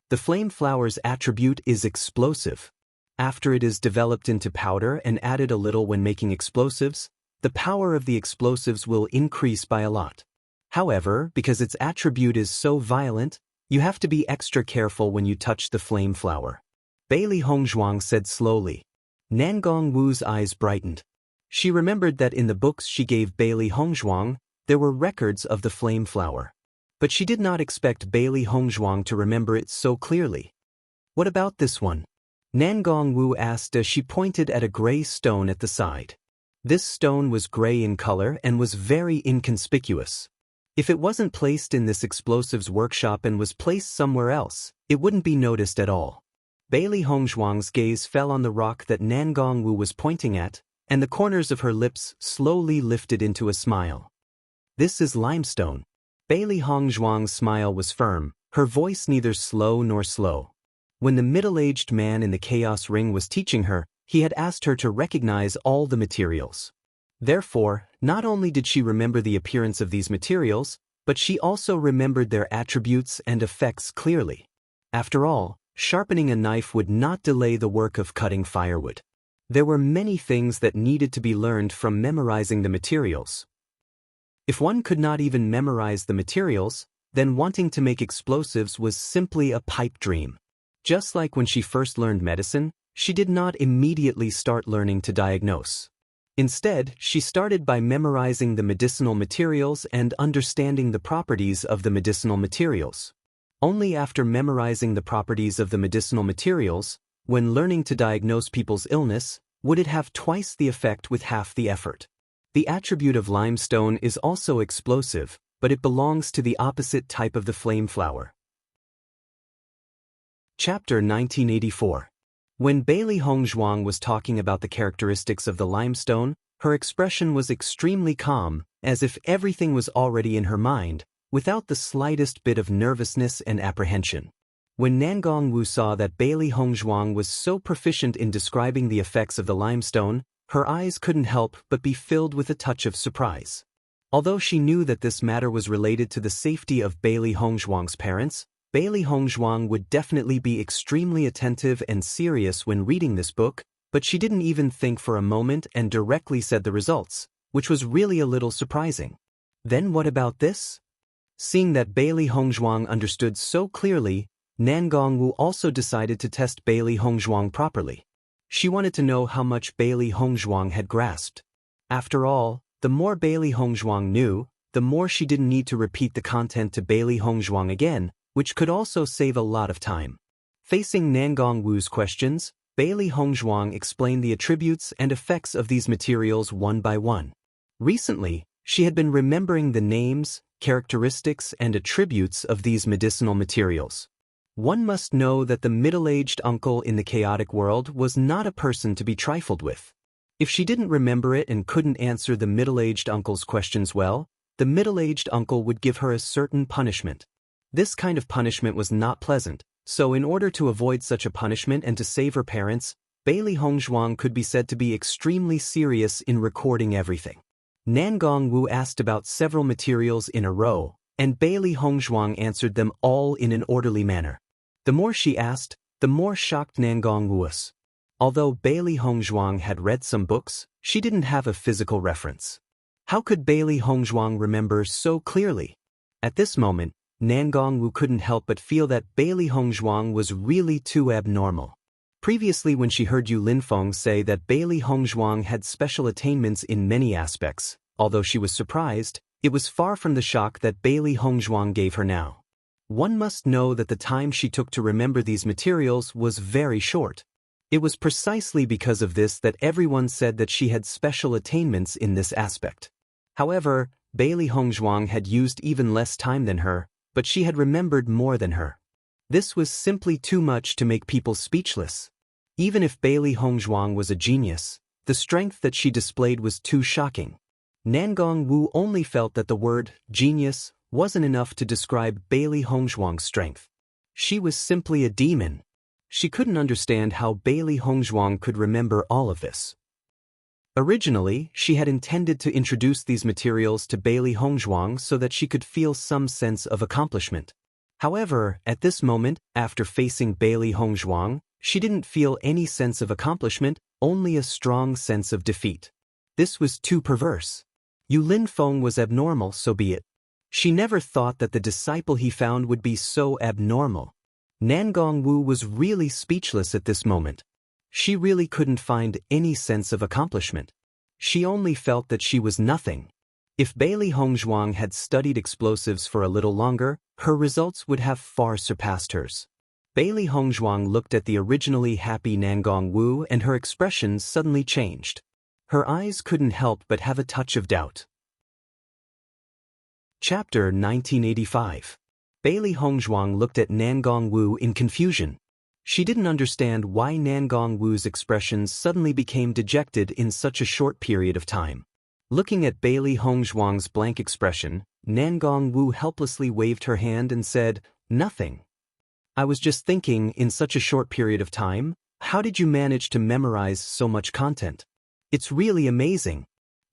The flame flower's attribute is explosive. After it is developed into powder and added a little when making explosives, the power of the explosives will increase by a lot. However, because its attribute is so violent, you have to be extra careful when you touch the flame flower. Bailey Hongzhuang said slowly. Nangong Wu's eyes brightened. She remembered that in the books she gave Bailey Hongzhuang, there were records of the flame flower. But she did not expect Bailey Hongzhuang to remember it so clearly. What about this one? Nangong Wu asked as she pointed at a gray stone at the side. This stone was gray in color and was very inconspicuous. If it wasn't placed in this explosives workshop and was placed somewhere else, it wouldn't be noticed at all. Bailey Hongzhuang's gaze fell on the rock that Nangong Wu was pointing at, and the corners of her lips slowly lifted into a smile. This is limestone. Bailey Hongzhuang's smile was firm, her voice neither slow nor slow. When the middle-aged man in the Chaos Ring was teaching her, he had asked her to recognize all the materials. Therefore, not only did she remember the appearance of these materials, but she also remembered their attributes and effects clearly. After all, sharpening a knife would not delay the work of cutting firewood. There were many things that needed to be learned from memorizing the materials. If one could not even memorize the materials, then wanting to make explosives was simply a pipe dream. Just like when she first learned medicine, she did not immediately start learning to diagnose. Instead, she started by memorizing the medicinal materials and understanding the properties of the medicinal materials. Only after memorizing the properties of the medicinal materials, when learning to diagnose people's illness, would it have twice the effect with half the effort. The attribute of limestone is also explosive, but it belongs to the opposite type of the flame flower. Chapter 1984. When Bailey Hongzhuang was talking about the characteristics of the limestone, her expression was extremely calm, as if everything was already in her mind, without the slightest bit of nervousness and apprehension. When Nangong Wu saw that Bailey Hongzhuang was so proficient in describing the effects of the limestone, her eyes couldn't help but be filled with a touch of surprise. Although she knew that this matter was related to the safety of Bailey Hongzhuang's parents, Bailey Hongzhuang would definitely be extremely attentive and serious when reading this book, but she didn't even think for a moment and directly said the results, which was really a little surprising. Then what about this? Seeing that Bailey Hongzhuang understood so clearly, Nangong Wu also decided to test Bailey Hongzhuang properly. She wanted to know how much Bailey Hongzhuang had grasped. After all, the more Bailey Hongzhuang knew, the more she didn't need to repeat the content to Bailey Hongzhuang again, which could also save a lot of time. Facing Nangong Wu's questions, Bailey Hongzhuang explained the attributes and effects of these materials one by one. Recently, she had been remembering the names, characteristics, and attributes of these medicinal materials. One must know that the middle-aged uncle in the chaotic world was not a person to be trifled with. If she didn't remember it and couldn't answer the middle-aged uncle's questions well, the middle-aged uncle would give her a certain punishment. This kind of punishment was not pleasant, so in order to avoid such a punishment and to save her parents, Bailey Hongzhuang could be said to be extremely serious in recording everything. Nangong Wu asked about several materials in a row, and Bailey Hongzhuang answered them all in an orderly manner. The more she asked, the more shocked Nangong Wu was. Although Bailey Hongzhuang had read some books, she didn't have a physical reference. How could Bailey Hongzhuang remember so clearly? At this moment, Nangong Wu couldn't help but feel that Bailey Hongzhuang was really too abnormal. Previously, when she heard Yu Linfeng say that Bailey Hongzhuang had special attainments in many aspects, although she was surprised, it was far from the shock that Bailey Hongzhuang gave her now. One must know that the time she took to remember these materials was very short. It was precisely because of this that everyone said that she had special attainments in this aspect. However, Bailey Hongzhuang had used even less time than her, but she had remembered more than her. This was simply too much to make people speechless. Even if Bailey Hongzhuang was a genius, the strength that she displayed was too shocking. Nangong Wu only felt that the word genius wasn't enough to describe Bailey Hongzhuang's strength. She was simply a demon. She couldn't understand how Bailey Hongzhuang could remember all of this. Originally, she had intended to introduce these materials to Bailey Hongzhuang so that she could feel some sense of accomplishment. However, at this moment, after facing Bailey Hongzhuang, she didn't feel any sense of accomplishment, only a strong sense of defeat. This was too perverse. Yu Linfeng was abnormal, so be it. She never thought that the disciple he found would be so abnormal. Nangong Wu was really speechless at this moment. She really couldn't find any sense of accomplishment. She only felt that she was nothing. If Bailey Hongzhuang had studied explosives for a little longer, her results would have far surpassed hers. Bailey Hongzhuang looked at the originally happy Nangong Wu and her expression suddenly changed. Her eyes couldn't help but have a touch of doubt. Chapter 1985. Bailey Hongzhuang looked at Nangong Wu in confusion. She didn't understand why Nangong Wu's expressions suddenly became dejected in such a short period of time. Looking at Bailey Hongzhuang's blank expression, Nangong Wu helplessly waved her hand and said, "Nothing. I was just thinking, in such a short period of time, how did you manage to memorize so much content? It's really amazing."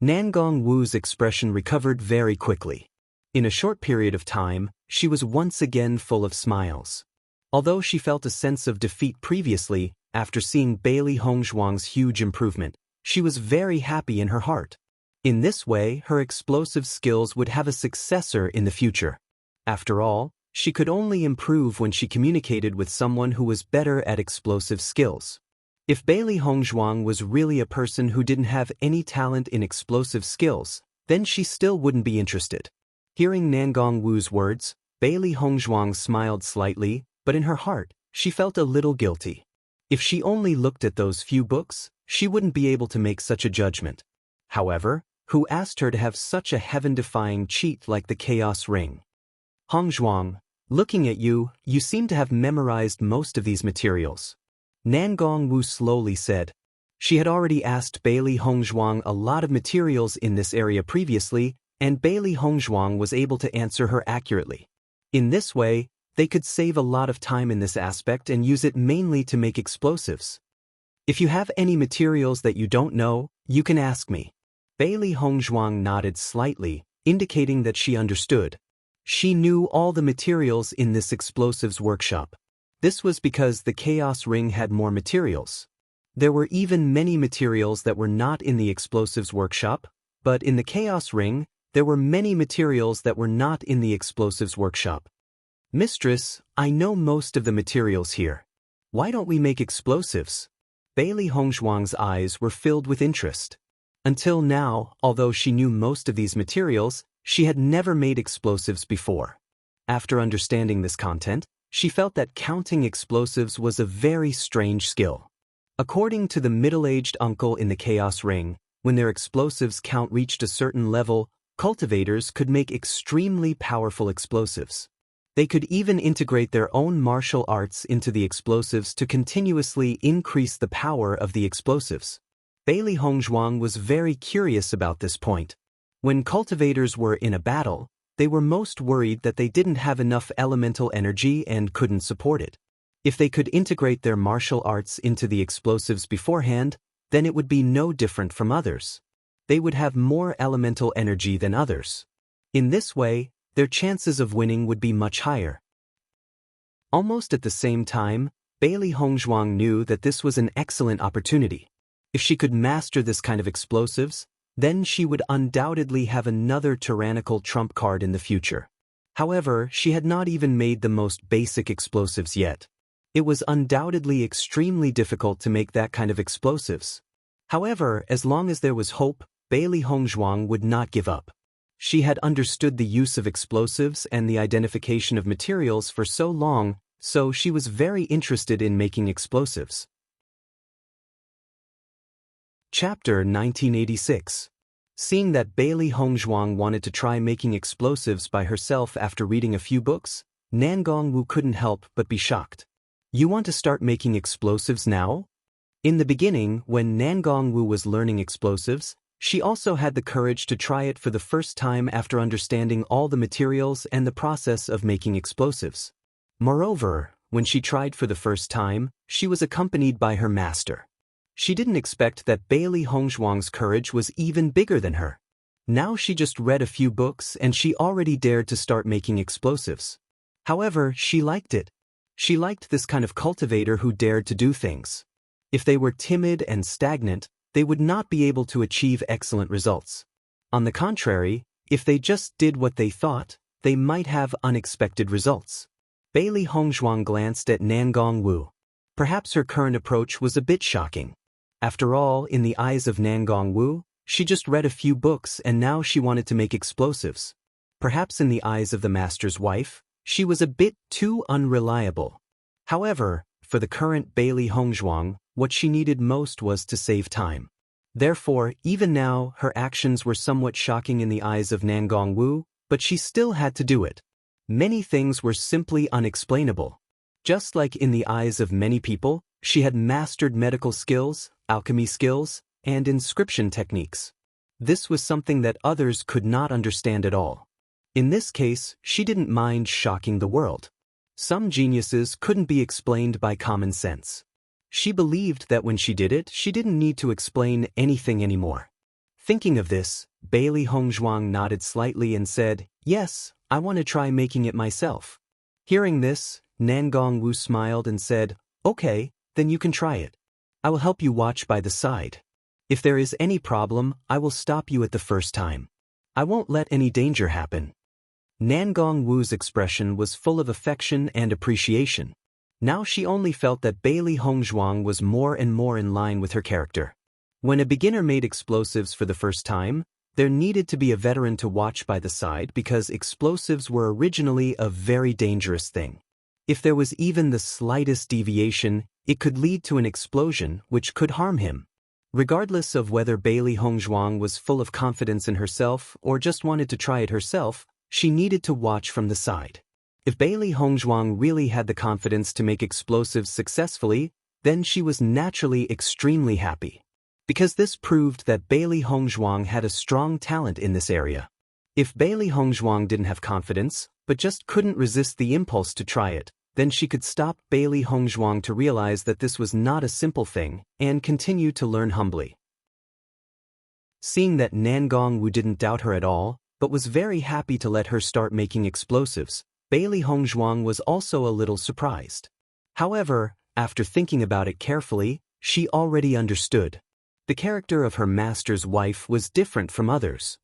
Nangong Wu's expression recovered very quickly. In a short period of time, she was once again full of smiles. Although she felt a sense of defeat previously, after seeing Bailey Hongzhuang's huge improvement, she was very happy in her heart. In this way, her explosive skills would have a successor in the future. After all, she could only improve when she communicated with someone who was better at explosive skills. If Bailey Hongzhuang was really a person who didn't have any talent in explosive skills, then she still wouldn't be interested. Hearing Nangong Wu's words, Bailey Hongzhuang smiled slightly, but in her heart, she felt a little guilty. If she only looked at those few books, she wouldn't be able to make such a judgment. However, who asked her to have such a heaven-defying cheat like the Chaos Ring? Hongzhuang, looking at you, you seem to have memorized most of these materials. Nangong Wu slowly said. She had already asked Bailey Hongzhuang a lot of materials in this area previously, and Bailey Hongzhuang was able to answer her accurately. In this way, they could save a lot of time in this aspect and use it mainly to make explosives. If you have any materials that you don't know, you can ask me. Bailey Hongzhuang nodded slightly, indicating that she understood. She knew all the materials in this explosives workshop. This was because the Chaos Ring had more materials. There were even many materials that were not in the explosives workshop, but in the Chaos Ring, there were many materials that were not in the explosives workshop. Mistress, I know most of the materials here. Why don't we make explosives? Bailey Hongzhuang's eyes were filled with interest. Until now, although she knew most of these materials, she had never made explosives before. After understanding this content, she felt that counting explosives was a very strange skill. According to the middle-aged uncle in the Chaos Ring, when their explosives count reached a certain level, cultivators could make extremely powerful explosives. They could even integrate their own martial arts into the explosives to continuously increase the power of the explosives. Bailey Hongzhuang was very curious about this point. When cultivators were in a battle, they were most worried that they didn't have enough elemental energy and couldn't support it. If they could integrate their martial arts into the explosives beforehand, then it would be no different from others. They would have more elemental energy than others. In this way, their chances of winning would be much higher. Almost at the same time, Bailey Hongzhuang knew that this was an excellent opportunity. If she could master this kind of explosives, then she would undoubtedly have another tyrannical trump card in the future. However, she had not even made the most basic explosives yet. It was undoubtedly extremely difficult to make that kind of explosives. However, as long as there was hope, Bailey Hongzhuang would not give up. She had understood the use of explosives and the identification of materials for so long, so she was very interested in making explosives. Chapter 1986. Seeing that Bailey Hongzhuang wanted to try making explosives by herself after reading a few books, Nangong Wu couldn't help but be shocked. You want to start making explosives now? In the beginning, when Nangong Wu was learning explosives, she also had the courage to try it for the first time after understanding all the materials and the process of making explosives. Moreover, when she tried for the first time, she was accompanied by her master. She didn't expect that Bailey Hongzhuang's courage was even bigger than her. Now she just read a few books and she already dared to start making explosives. However, she liked it. She liked this kind of cultivator who dared to do things. If they were timid and stagnant, they would not be able to achieve excellent results. On the contrary, if they just did what they thought, they might have unexpected results. Bailey Hongzhuang glanced at Nangong Wu. Perhaps her current approach was a bit shocking. After all, in the eyes of Nangong Wu, she just read a few books and now she wanted to make explosives. Perhaps in the eyes of the master's wife, she was a bit too unreliable. However, for the current Bailey Hongzhuang, what she needed most was to save time. Therefore, even now, her actions were somewhat shocking in the eyes of Nangong Wu, but she still had to do it. Many things were simply unexplainable. Just like in the eyes of many people, she had mastered medical skills, alchemy skills, and inscription techniques. This was something that others could not understand at all. In this case, she didn't mind shocking the world. Some geniuses couldn't be explained by common sense. She believed that when she did it, she didn't need to explain anything anymore. Thinking of this, Bailey Hongzhuang nodded slightly and said, "Yes, I want to try making it myself." Hearing this, Nangong Wu smiled and said, "Okay, then you can try it. I will help you watch by the side. If there is any problem, I will stop you at the first time. I won't let any danger happen." Nangong Wu's expression was full of affection and appreciation. Now she only felt that Bailey Hongzhuang was more and more in line with her character. When a beginner made explosives for the first time, there needed to be a veteran to watch by the side because explosives were originally a very dangerous thing. If there was even the slightest deviation, it could lead to an explosion which could harm him. Regardless of whether Bailey Hongzhuang was full of confidence in herself or just wanted to try it herself, she needed to watch from the side. If Bailey Hongzhuang really had the confidence to make explosives successfully, then she was naturally extremely happy. Because this proved that Bailey Hongzhuang had a strong talent in this area. If Bailey Hongzhuang didn't have confidence, but just couldn't resist the impulse to try it, then she could stop Bailey Hongzhuang to realize that this was not a simple thing and continue to learn humbly. Seeing that Nangong Wu didn't doubt her at all, but was very happy to let her start making explosives, Bailey Hongzhuang was also a little surprised. However, after thinking about it carefully, she already understood. The character of her master's wife was different from others.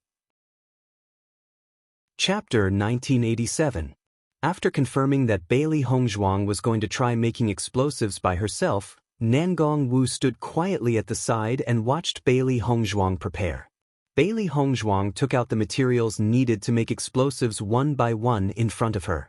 Chapter 1987. After confirming that Bailey Hongzhuang was going to try making explosives by herself, Nangong Wu stood quietly at the side and watched Bailey Hongzhuang prepare. Bailey Hongzhuang took out the materials needed to make explosives one by one in front of her.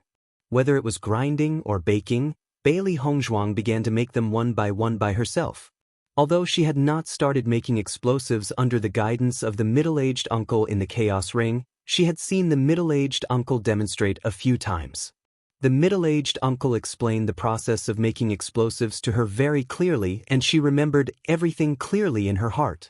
Whether it was grinding or baking, Bailey Hongzhuang began to make them one by herself. Although she had not started making explosives under the guidance of the middle-aged uncle in the Chaos Ring, she had seen the middle-aged uncle demonstrate a few times. The middle-aged uncle explained the process of making explosives to her very clearly, and she remembered everything clearly in her heart.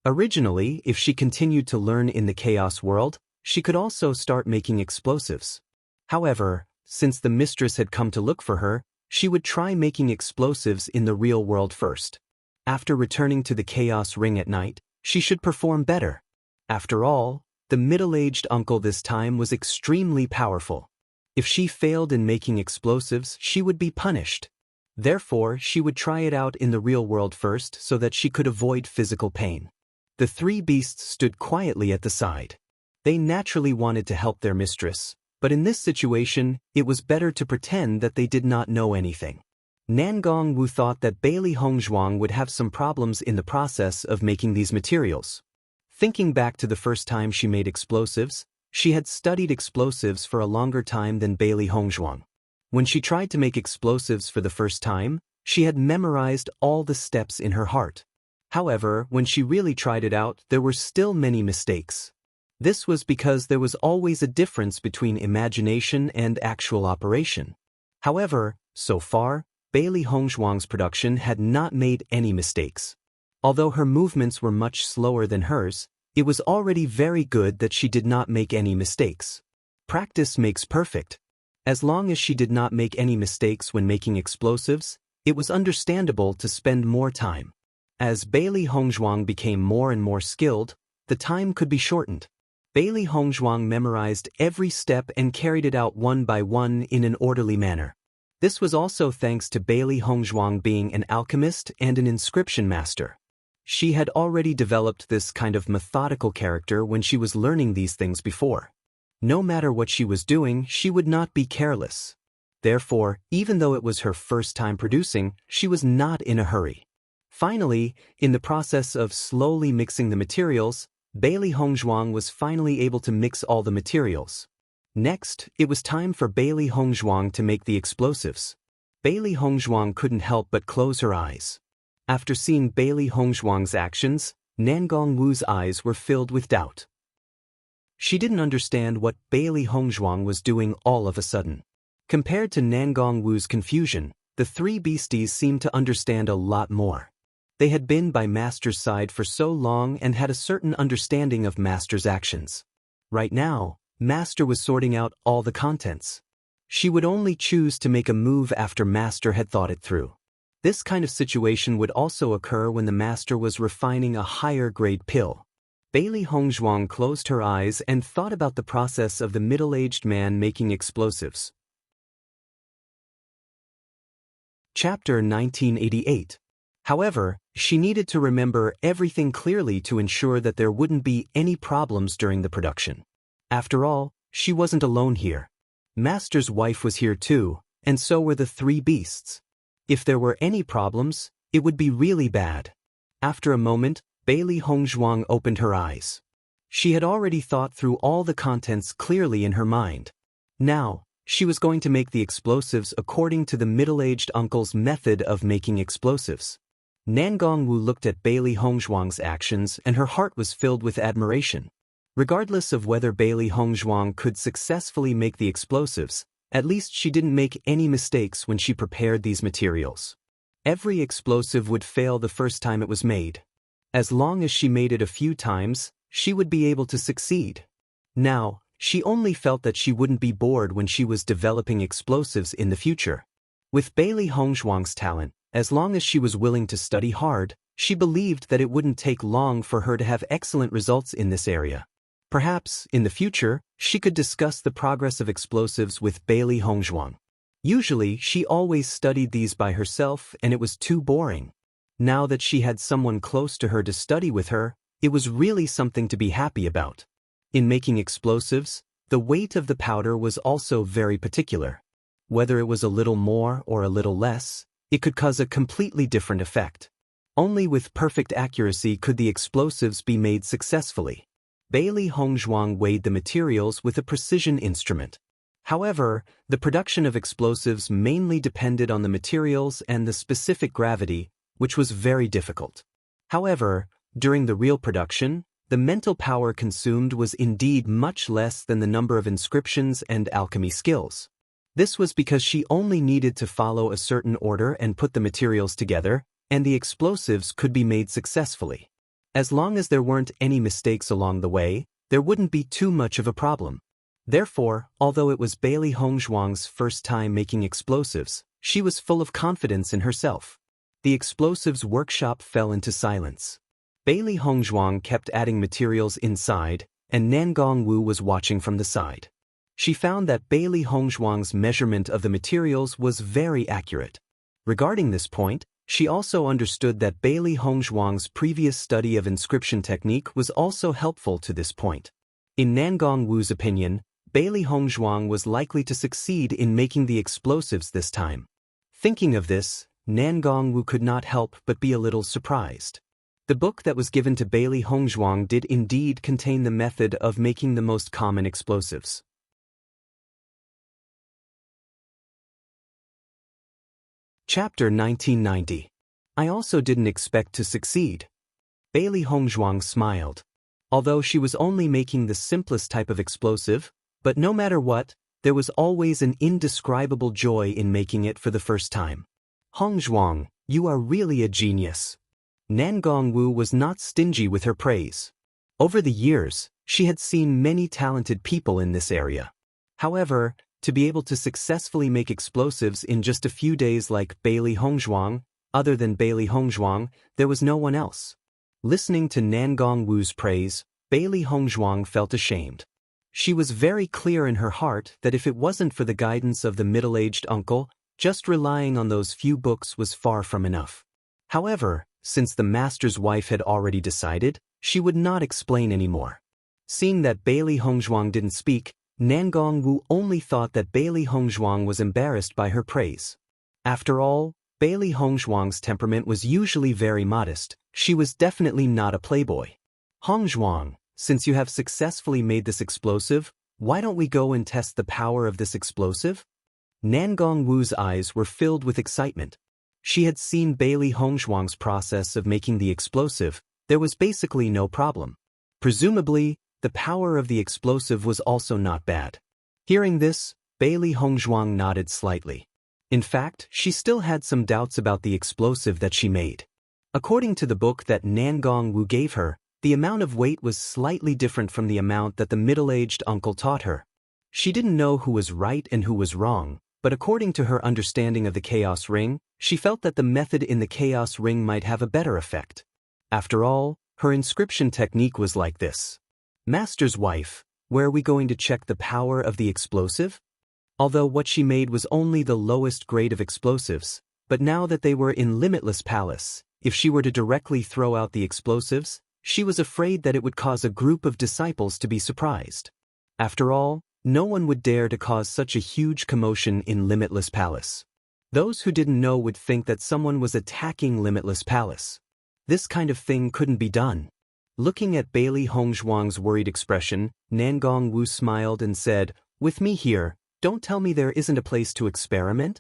Originally, if she continued to learn in the Chaos world, she could also start making explosives. However, since the mistress had come to look for her, she would try making explosives in the real world first. After returning to the Chaos Ring at night, she should perform better. After all, the middle-aged uncle this time was extremely powerful. If she failed in making explosives, she would be punished. Therefore, she would try it out in the real world first so that she could avoid physical pain. The three beasts stood quietly at the side. They naturally wanted to help their mistress, but in this situation, it was better to pretend that they did not know anything. Nangong Wu thought that Bailey Hongzhuang would have some problems in the process of making these materials. Thinking back to the first time she made explosives, she had studied explosives for a longer time than Bailey Hongzhuang. When she tried to make explosives for the first time, she had memorized all the steps in her heart. However, when she really tried it out, there were still many mistakes. This was because there was always a difference between imagination and actual operation. However, so far, Bailey Hongzhuang's production had not made any mistakes. Although her movements were much slower than hers, it was already very good that she did not make any mistakes. Practice makes perfect. As long as she did not make any mistakes when making explosives, it was understandable to spend more time. As Bailey Hongzhuang became more and more skilled, the time could be shortened. Bailey Hongzhuang memorized every step and carried it out one by one in an orderly manner. This was also thanks to Bailey Hongzhuang being an alchemist and an inscription master. She had already developed this kind of methodical character when she was learning these things before. No matter what she was doing, she would not be careless. Therefore, even though it was her first time producing, she was not in a hurry. Finally, in the process of slowly mixing the materials, Bailey Hongzhuang was finally able to mix all the materials. Next, it was time for Bailey Hongzhuang to make the explosives. Bailey Hongzhuang couldn't help but close her eyes. After seeing Bailey Hongzhuang's actions, Nangong Wu's eyes were filled with doubt. She didn't understand what Bailey Hongzhuang was doing all of a sudden. Compared to Nangong Wu's confusion, the three beasties seemed to understand a lot more. They had been by Master's side for so long and had a certain understanding of Master's actions. Right now, Master was sorting out all the contents. She would only choose to make a move after Master had thought it through. This kind of situation would also occur when the Master was refining a higher grade pill. Bailey Hongzhuang closed her eyes and thought about the process of the middle-aged man making explosives. Chapter 1988. However, she needed to remember everything clearly to ensure that there wouldn't be any problems during the production. After all, she wasn't alone here. Master's wife was here too, and so were the three beasts. If there were any problems, it would be really bad. After a moment, Bailey Hongzhuang opened her eyes. She had already thought through all the contents clearly in her mind. Now, she was going to make the explosives according to the middle-aged uncle's method of making explosives. Nangong Wu looked at Bailey Hongzhuang's actions and her heart was filled with admiration. Regardless of whether Bailey Hongzhuang could successfully make the explosives, at least she didn't make any mistakes when she prepared these materials. Every explosive would fail the first time it was made. As long as she made it a few times, she would be able to succeed. Now, she only felt that she wouldn't be bored when she was developing explosives in the future. With Bailey Hongzhuang's talent, as long as she was willing to study hard, she believed that it wouldn't take long for her to have excellent results in this area. Perhaps, in the future, she could discuss the progress of explosives with Bailey Hongzhuang. Usually, she always studied these by herself and it was too boring. Now that she had someone close to her to study with her, it was really something to be happy about. In making explosives, the weight of the powder was also very particular. Whether it was a little more or a little less, it could cause a completely different effect. Only with perfect accuracy could the explosives be made successfully. Bailey Hongzhuang weighed the materials with a precision instrument. However, the production of explosives mainly depended on the materials and the specific gravity, which was very difficult. However, during the real production, the mental power consumed was indeed much less than the number of inscriptions and alchemy skills. This was because she only needed to follow a certain order and put the materials together, and the explosives could be made successfully. As long as there weren't any mistakes along the way, there wouldn't be too much of a problem. Therefore, although it was Bailey Hongzhuang's first time making explosives, she was full of confidence in herself. The explosives workshop fell into silence. Bailey Hongzhuang kept adding materials inside, and Nangong Wu was watching from the side. She found that Bailey Hongzhuang's measurement of the materials was very accurate. Regarding this point, she also understood that Bailey Hongzhuang's previous study of inscription technique was also helpful to this point. In Nangong Wu's opinion, Bailey Hongzhuang was likely to succeed in making the explosives this time. Thinking of this, Nangong Wu could not help but be a little surprised. The book that was given to Bailey Hongzhuang did indeed contain the method of making the most common explosives. Chapter 1990. I also didn't expect to succeed. Bailey Hongzhuang smiled. Although she was only making the simplest type of explosive, but no matter what, there was always an indescribable joy in making it for the first time. Hongzhuang, you are really a genius. Nangong Wu was not stingy with her praise. Over the years, she had seen many talented people in this area. However, to be able to successfully make explosives in just a few days like Bailey Hongzhuang, other than Bailey Hongzhuang, there was no one else. Listening to Nangong Wu's praise, Bailey Hongzhuang felt ashamed. She was very clear in her heart that if it wasn't for the guidance of the middle-aged uncle, just relying on those few books was far from enough. However, since the master's wife had already decided, she would not explain anymore. Seeing that Bailey Hongzhuang didn't speak, Nangong Wu only thought that Bailey Hongzhuang was embarrassed by her praise. After all, Bailey Hongzhuang's temperament was usually very modest. She was definitely not a playboy. Hongzhuang, since you have successfully made this explosive, why don't we go and test the power of this explosive? Nangong Wu's eyes were filled with excitement. She had seen Bailey Hongzhuang's process of making the explosive. There was basically no problem. Presumably, the power of the explosive was also not bad. Hearing this, Bailey Hongzhuang nodded slightly. In fact, she still had some doubts about the explosive that she made. According to the book that Nangong Wu gave her, the amount of weight was slightly different from the amount that the middle-aged uncle taught her. She didn't know who was right and who was wrong, but according to her understanding of the chaos ring, she felt that the method in the chaos ring might have a better effect. After all, Her inscription technique was like this. Master's wife, where are we going to check the power of the explosive? Although what she made was only the lowest grade of explosives, but now that they were in Limitless Palace, if she were to directly throw out the explosives, she was afraid that it would cause a group of disciples to be surprised. After all, no one would dare to cause such a huge commotion in Limitless Palace. Those who didn't know would think that someone was attacking Limitless Palace. This kind of thing couldn't be done. Looking at Bailey Hongzhuang's worried expression, Nangong Wu smiled and said, "With me here, don't tell me there isn't a place to experiment?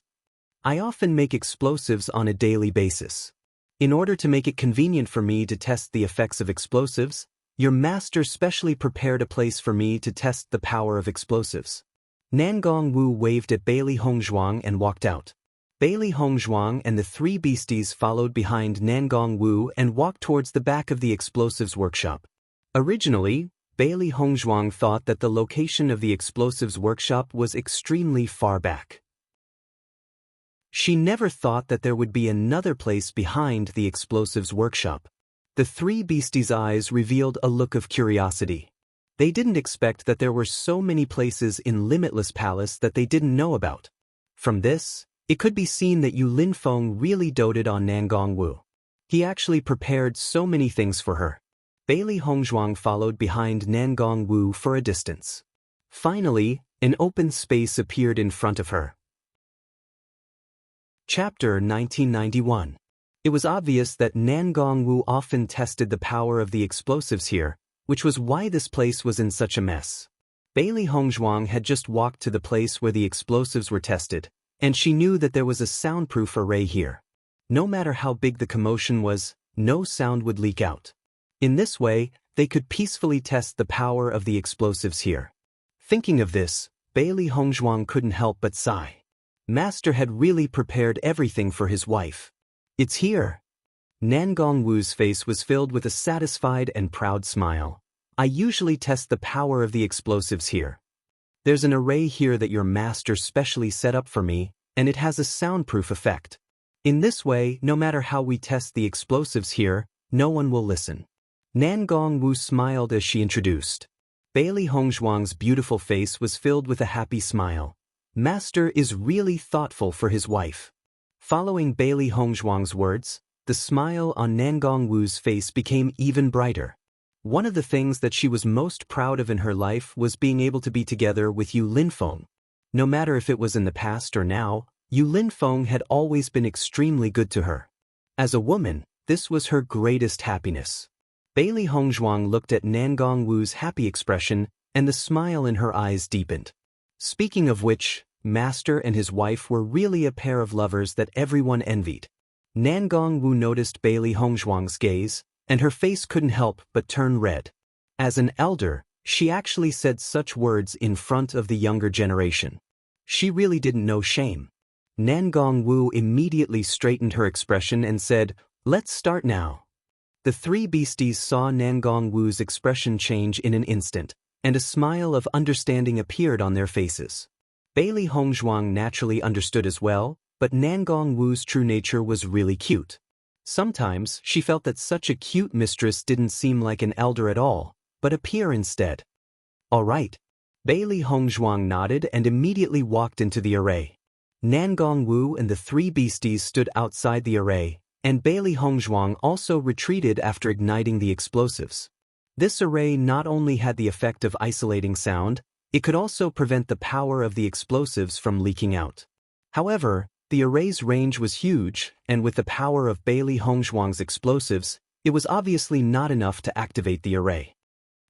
I often make explosives on a daily basis. In order to make it convenient for me to test the effects of explosives, your master specially prepared a place for me to test the power of explosives." Nangong Wu waved at Bailey Hongzhuang and walked out. Bailey Hongzhuang and the three beasties followed behind Nangong Wu and walked towards the back of the explosives workshop. Originally, Bailey Hongzhuang thought that the location of the explosives workshop was extremely far back. She never thought that there would be another place behind the explosives workshop. The three beasties' eyes revealed a look of curiosity. They didn't expect that there were so many places in Limitless Palace that they didn't know about. From this, it could be seen that Yu Linfeng really doted on Nangong Wu. He actually prepared so many things for her. Bailey Hongzhuang followed behind Nangong Wu for a distance. Finally, an open space appeared in front of her. Chapter 1991. It was obvious that Nangong Wu often tested the power of the explosives here, which was why this place was in such a mess. Bailey Hongzhuang had just walked to the place where the explosives were tested, and she knew that there was a soundproof array here. No matter how big the commotion was, no sound would leak out. In this way, they could peacefully test the power of the explosives here. Thinking of this, Bailey Hongzhuang couldn't help but sigh. Master had really prepared everything for his wife. It's here. Nangong Wu's face was filled with a satisfied and proud smile. I usually test the power of the explosives here. There's an array here that your master specially set up for me, and it has a soundproof effect. In this way, no matter how we test the explosives here, no one will listen. Nangong Wu smiled as she introduced. Bailey Hongzhuang's beautiful face was filled with a happy smile. Master is really thoughtful for his wife. Following Bailey Hongzhuang's words, the smile on Nangong Wu's face became even brighter. One of the things that she was most proud of in her life was being able to be together with Yu Linfeng. No matter if it was in the past or now, Yu Linfeng had always been extremely good to her. As a woman, this was her greatest happiness. Bailey Hongzhuang looked at Nangong Wu's happy expression, and the smile in her eyes deepened. Speaking of which, Master and his wife were really a pair of lovers that everyone envied. Nangong Wu noticed Bailey Hongzhuang's gaze, and her face couldn't help but turn red. As an elder, she actually said such words in front of the younger generation. She really didn't know shame. Nangong Wu immediately straightened her expression and said, "Let's start now." The three beasties saw Nangong Wu's expression change in an instant, and a smile of understanding appeared on their faces. Bailey Hongzhuang naturally understood as well, but Nangong Wu's true nature was really cute. Sometimes she felt that such a cute mistress didn't seem like an elder at all, but appear instead. All right. Bailey Hongzhuang nodded and immediately walked into the array. Nangong Wu and the three beasties stood outside the array, and Bailey Hongzhuang also retreated after igniting the explosives. This array not only had the effect of isolating sound, it could also prevent the power of the explosives from leaking out. However, the array's range was huge, and with the power of Bailey Hongzhuang's explosives, it was obviously not enough to activate the array.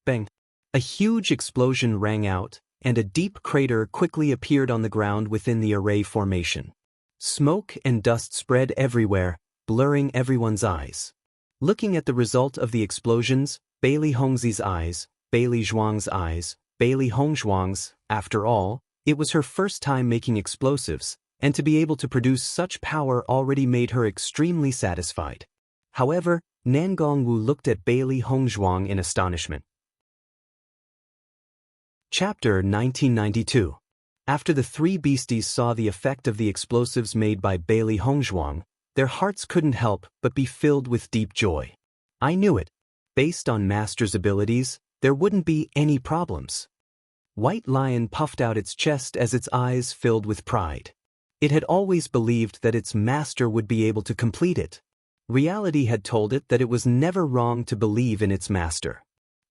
Bang! A huge explosion rang out, and a deep crater quickly appeared on the ground within the array formation. Smoke and dust spread everywhere, blurring everyone's eyes. Looking at the result of the explosions, Bailey Hongzi's eyes, Bailey Zhuang's eyes, Bailey Hongzhuang's, after all, it was her first time making explosives, and to be able to produce such power already made her extremely satisfied. However, Nangong Wu looked at Bailey Hongzhuang in astonishment. Chapter 1992. After the three beasties saw the effect of the explosives made by Bailey Hongzhuang, their hearts couldn't help but be filled with deep joy. I knew it. Based on Master's abilities, there wouldn't be any problems. White Lion puffed out its chest as its eyes filled with pride. It had always believed that its master would be able to complete it. Reality had told it that it was never wrong to believe in its master.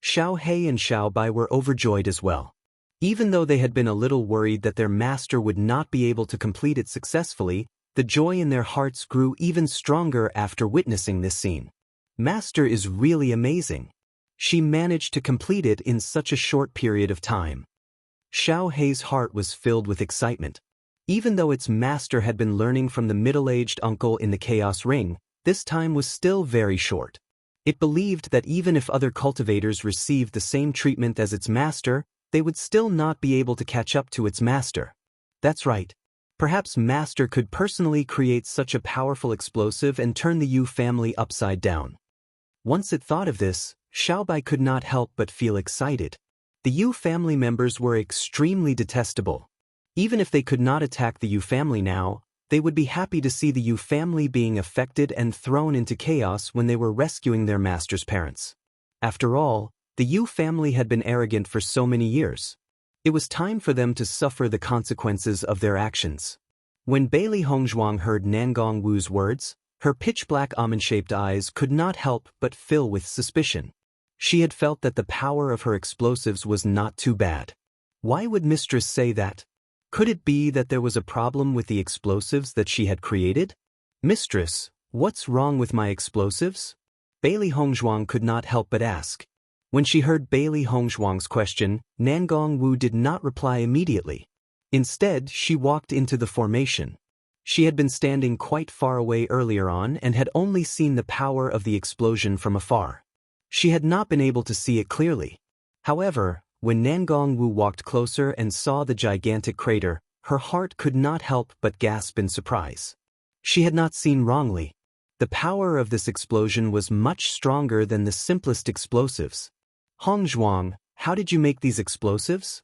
Xiao He and Xiao Bai were overjoyed as well. Even though they had been a little worried that their master would not be able to complete it successfully, the joy in their hearts grew even stronger after witnessing this scene. Master is really amazing. She managed to complete it in such a short period of time. Xiao Hei's heart was filled with excitement. Even though its master had been learning from the middle-aged uncle in the Chaos Ring, this time was still very short. It believed that even if other cultivators received the same treatment as its master, they would still not be able to catch up to its master. That's right. Perhaps Master could personally create such a powerful explosive and turn the Yu family upside down. Once it thought of this, Xiaobai could not help but feel excited. The Yu family members were extremely detestable. Even if they could not attack the Yu family now, they would be happy to see the Yu family being affected and thrown into chaos when they were rescuing their master's parents. After all, the Yu family had been arrogant for so many years. It was time for them to suffer the consequences of their actions. When Bailey Hongzhuang heard Nangong Wu's words, her pitch-black almond-shaped eyes could not help but fill with suspicion. She had felt that the power of her explosives was not too bad. Why would Mistress say that? Could it be that there was a problem with the explosives that she had created? Mistress, what's wrong with my explosives? Bailey Hongzhuang could not help but ask. When she heard Bailey Hongzhuang's question, Nangong Wu did not reply immediately. Instead, she walked into the formation. She had been standing quite far away earlier on and had only seen the power of the explosion from afar. She had not been able to see it clearly. However, when Nangong Wu walked closer and saw the gigantic crater, her heart could not help but gasp in surprise. She had not seen wrongly. The power of this explosion was much stronger than the simplest explosives. Hongzhuang, how did you make these explosives?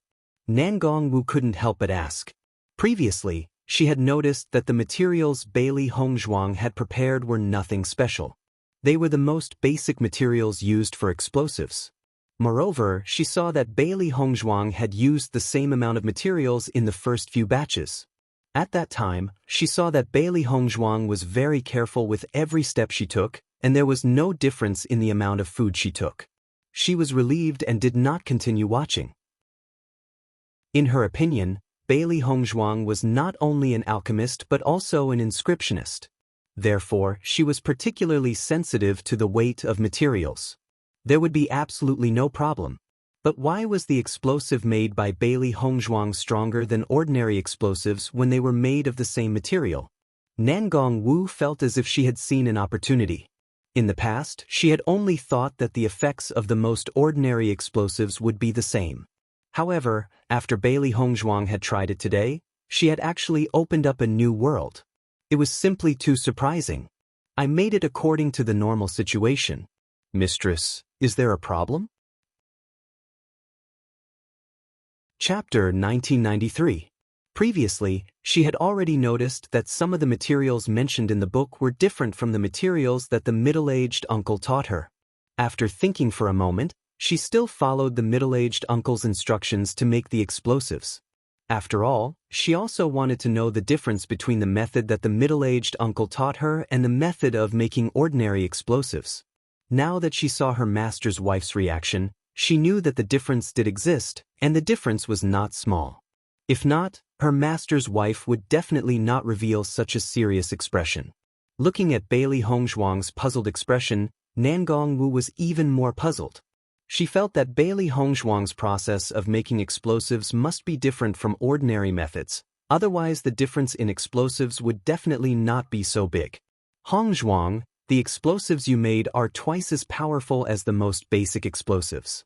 Nangong Wu couldn't help but ask. Previously, she had noticed that the materials Bailey Hongzhuang had prepared were nothing special. They were the most basic materials used for explosives. Moreover, she saw that Bailey Hongzhuang had used the same amount of materials in the first few batches. At that time, she saw that Bailey Hongzhuang was very careful with every step she took, and there was no difference in the amount of food she took. She was relieved and did not continue watching. In her opinion, Bailey Hongzhuang was not only an alchemist but also an inscriptionist. Therefore, she was particularly sensitive to the weight of materials. There would be absolutely no problem. But why was the explosive made by Bailey Hongzhuang stronger than ordinary explosives when they were made of the same material? Nangong Wu felt as if she had seen an opportunity. In the past, she had only thought that the effects of the most ordinary explosives would be the same. However, after Bailey Hongzhuang had tried it today, she had actually opened up a new world. It was simply too surprising. I made it according to the normal situation. Mistress, is there a problem? Chapter 1993. Previously, she had already noticed that some of the materials mentioned in the book were different from the materials that the middle-aged uncle taught her. After thinking for a moment, she still followed the middle-aged uncle's instructions to make the explosives. After all, she also wanted to know the difference between the method that the middle-aged uncle taught her and the method of making ordinary explosives. Now that she saw her master's wife's reaction, she knew that the difference did exist, and the difference was not small. If not, her master's wife would definitely not reveal such a serious expression. Looking at Bailey Hongzhuang's puzzled expression, Nangong Wu was even more puzzled. She felt that Bailey Hongzhuang's process of making explosives must be different from ordinary methods, otherwise the difference in explosives would definitely not be so big. Hongzhuang, the explosives you made are twice as powerful as the most basic explosives.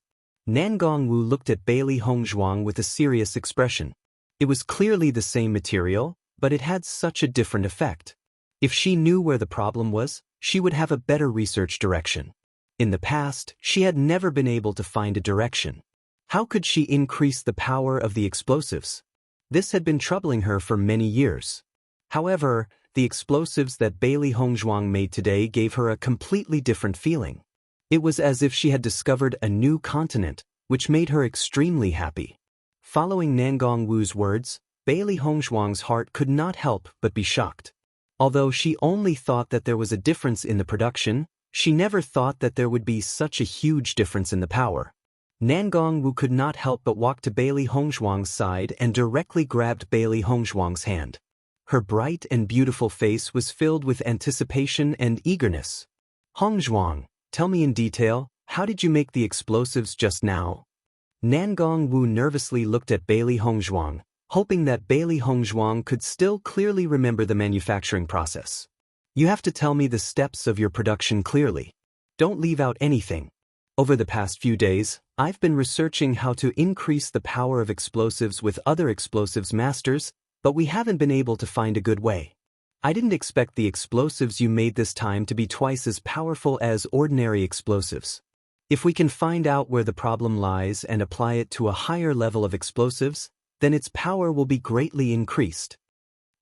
Nangong Wu looked at Bailey Hongzhuang with a serious expression. It was clearly the same material, but it had such a different effect. If she knew where the problem was, she would have a better research direction. In the past, she had never been able to find a direction. How could she increase the power of the explosives? This had been troubling her for many years. However, the explosives that Bailey Hongzhuang made today gave her a completely different feeling. It was as if she had discovered a new continent, which made her extremely happy. Following Nangong Wu's words, Bailey Hongzhuang's heart could not help but be shocked. Although she only thought that there was a difference in the production, she never thought that there would be such a huge difference in the power. Nangong Wu could not help but walk to Bailey Hongzhuang's side and directly grabbed Bailey Hongzhuang's hand. Her bright and beautiful face was filled with anticipation and eagerness. "Hongzhuang, tell me in detail, how did you make the explosives just now?" Nangong Wu nervously looked at Bailey Hongzhuang, hoping that Bailey Hongzhuang could still clearly remember the manufacturing process. "You have to tell me the steps of your production clearly. Don't leave out anything. Over the past few days, I've been researching how to increase the power of explosives with other explosives masters, but we haven't been able to find a good way. I didn't expect the explosives you made this time to be twice as powerful as ordinary explosives. If we can find out where the problem lies and apply it to a higher level of explosives, then its power will be greatly increased."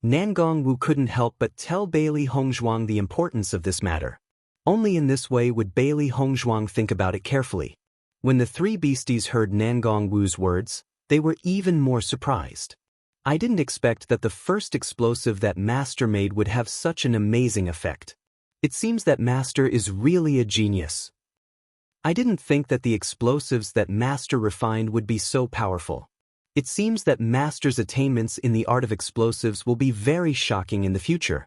Nangong Wu couldn't help but tell Bailey Hongzhuang the importance of this matter. Only in this way would Bailey Hongzhuang think about it carefully. When the three beasties heard Nangong Wu's words, they were even more surprised. "I didn't expect that the first explosive that Master made would have such an amazing effect. It seems that Master is really a genius. I didn't think that the explosives that Master refined would be so powerful. It seems that Master's attainments in the art of explosives will be very shocking in the future."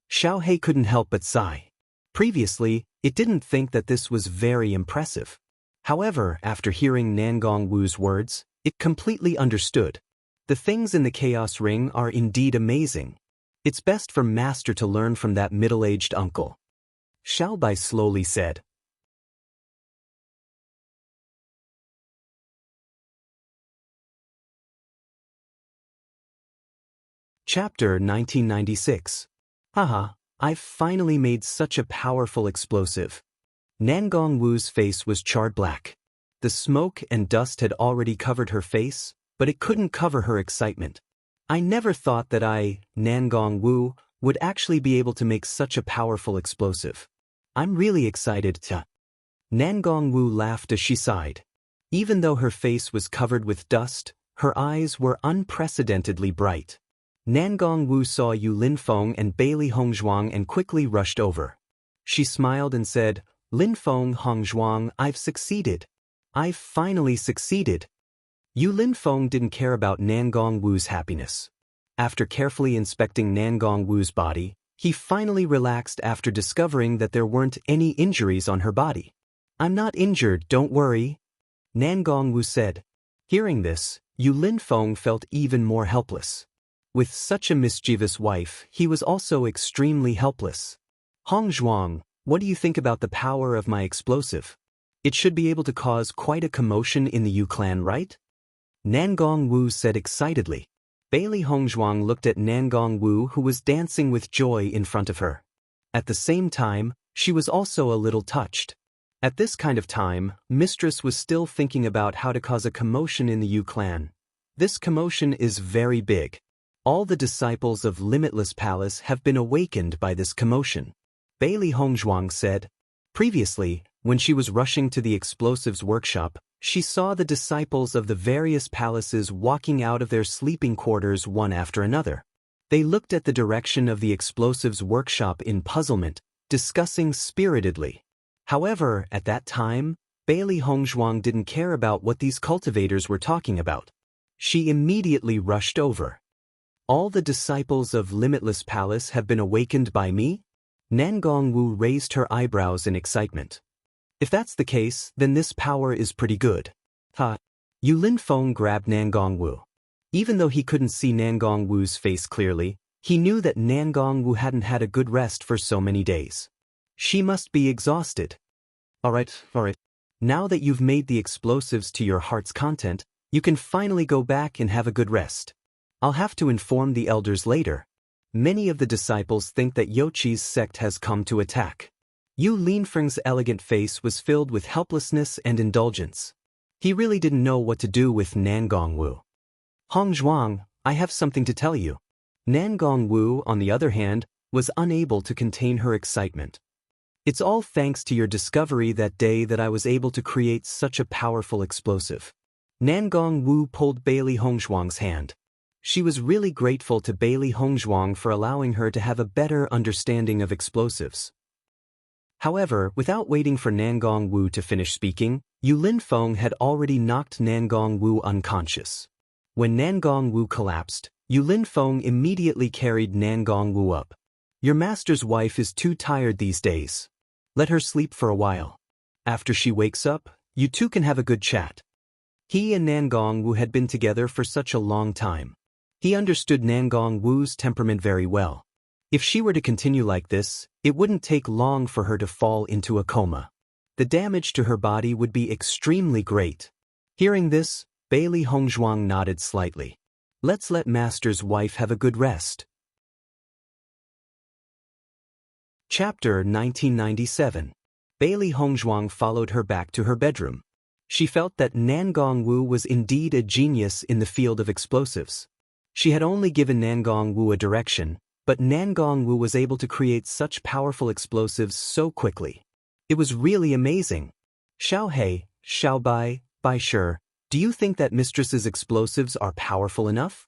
Xiao He couldn't help but sigh. Previously, it didn't think that this was very impressive. However, after hearing Nangong Wu's words, it completely understood. The things in the Chaos Ring are indeed amazing. It's best for Master to learn from that middle-aged uncle. Xiao Bai slowly said. Chapter 1996. Haha, I've finally made such a powerful explosive. Nangong Wu's face was charred black. The smoke and dust had already covered her face, but it couldn't cover her excitement. "I never thought that I, Nangong Wu, would actually be able to make such a powerful explosive. I'm really excited to." Nangong Wu laughed as she sighed. Even though her face was covered with dust, her eyes were unprecedentedly bright. Nangong Wu saw Yu Linfeng and Bailey Hongzhuang and quickly rushed over. She smiled and said, "Linfeng, Hongzhuang, I've succeeded. I've finally succeeded." Yu Linfeng didn't care about Nangong Wu's happiness. After carefully inspecting Nangong Wu's body, he finally relaxed after discovering that there weren't any injuries on her body. "I'm not injured, don't worry," Nangong Wu said. Hearing this, Yu Linfeng felt even more helpless. With such a mischievous wife, he was also extremely helpless. "Hongzhuang, what do you think about the power of my explosive? It should be able to cause quite a commotion in the Yu clan, right?" Nangong Wu said excitedly. Bailey Hongzhuang looked at Nangong Wu, who was dancing with joy in front of her. At the same time, she was also a little touched. At this kind of time, Mistress was still thinking about how to cause a commotion in the Yu clan. This commotion is very big. All the disciples of Limitless Palace have been awakened by this commotion, Bailey Hongzhuang said. Previously, when she was rushing to the explosives workshop, she saw the disciples of the various palaces walking out of their sleeping quarters one after another. They looked at the direction of the explosives workshop in puzzlement, discussing spiritedly. However, at that time, Bailey Hongzhuang didn't care about what these cultivators were talking about. She immediately rushed over. "All the disciples of Limitless Palace have been awakened by me?" Nangong Wu raised her eyebrows in excitement. "If that's the case, then this power is pretty good." Yu Linfeng grabbed Nangong Wu. Even though he couldn't see Nangong Wu's face clearly, he knew that Nangong Wu hadn't had a good rest for so many days. She must be exhausted. All right. Now that you've made the explosives to your heart's content, you can finally go back and have a good rest. I'll have to inform the elders later. Many of the disciples think that Yochi's sect has come to attack. Yu Linfeng's elegant face was filled with helplessness and indulgence. He really didn't know what to do with Nangong Wu. "Hongzhuang, I have something to tell you." Nangong Wu, on the other hand, was unable to contain her excitement. It's all thanks to your discovery that day that I was able to create such a powerful explosive. Nangong Wu pulled Bailey Hongzhuang's hand. She was really grateful to Bailey Hongzhuang for allowing her to have a better understanding of explosives. However, without waiting for Nangong Wu to finish speaking, Yu Linfeng had already knocked Nangong Wu unconscious. When Nangong Wu collapsed, Yu Linfeng immediately carried Nangong Wu up. Your master's wife is too tired these days. Let her sleep for a while. After she wakes up, you two can have a good chat. He and Nangong Wu had been together for such a long time. He understood Nangong Wu's temperament very well. If she were to continue like this, it wouldn't take long for her to fall into a coma. The damage to her body would be extremely great. Hearing this, Bailey Hongzhuang nodded slightly. Let's let master's wife have a good rest. Chapter 1997. Bailey Hongzhuang followed her back to her bedroom. She felt that Nangong Wu was indeed a genius in the field of explosives. She had only given Nangong Wu a direction, but Nangong Wu was able to create such powerful explosives so quickly. It was really amazing. Xiao He, Xiao Bai, Bai Shi, do you think that mistress's explosives are powerful enough?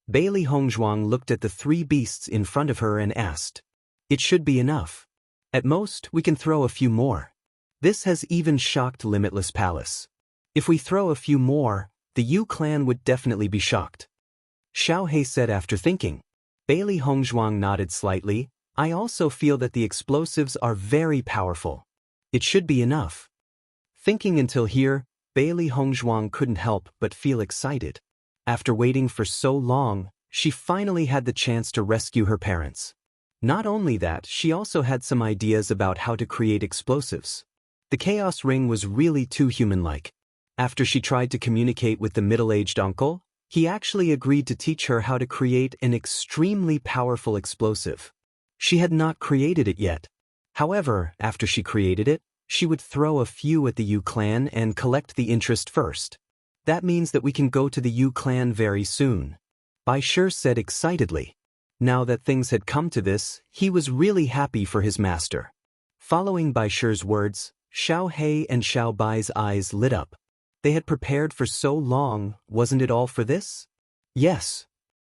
Bailey Hongzhuang looked at the three beasts in front of her and asked. It should be enough. At most, we can throw a few more. This has even shocked Limitless Palace. If we throw a few more, the Yu clan would definitely be shocked. Xiao He said after thinking. Bailey Hongzhuang nodded slightly. I also feel that the explosives are very powerful. It should be enough. Thinking until here, Bailey Hongzhuang couldn't help but feel excited. After waiting for so long, she finally had the chance to rescue her parents. Not only that, she also had some ideas about how to create explosives. The Chaos Ring was really too human-like. After she tried to communicate with the middle-aged uncle, he actually agreed to teach her how to create an extremely powerful explosive. She had not created it yet. However, after she created it, she would throw a few at the Yu clan and collect the interest first. That means that we can go to the Yu clan very soon. Bai Shi said excitedly. Now that things had come to this, he was really happy for his master. Following Bai Shi's words, Xiao He and Xiao Bai's eyes lit up. They had prepared for so long, wasn't it all for this? Yes.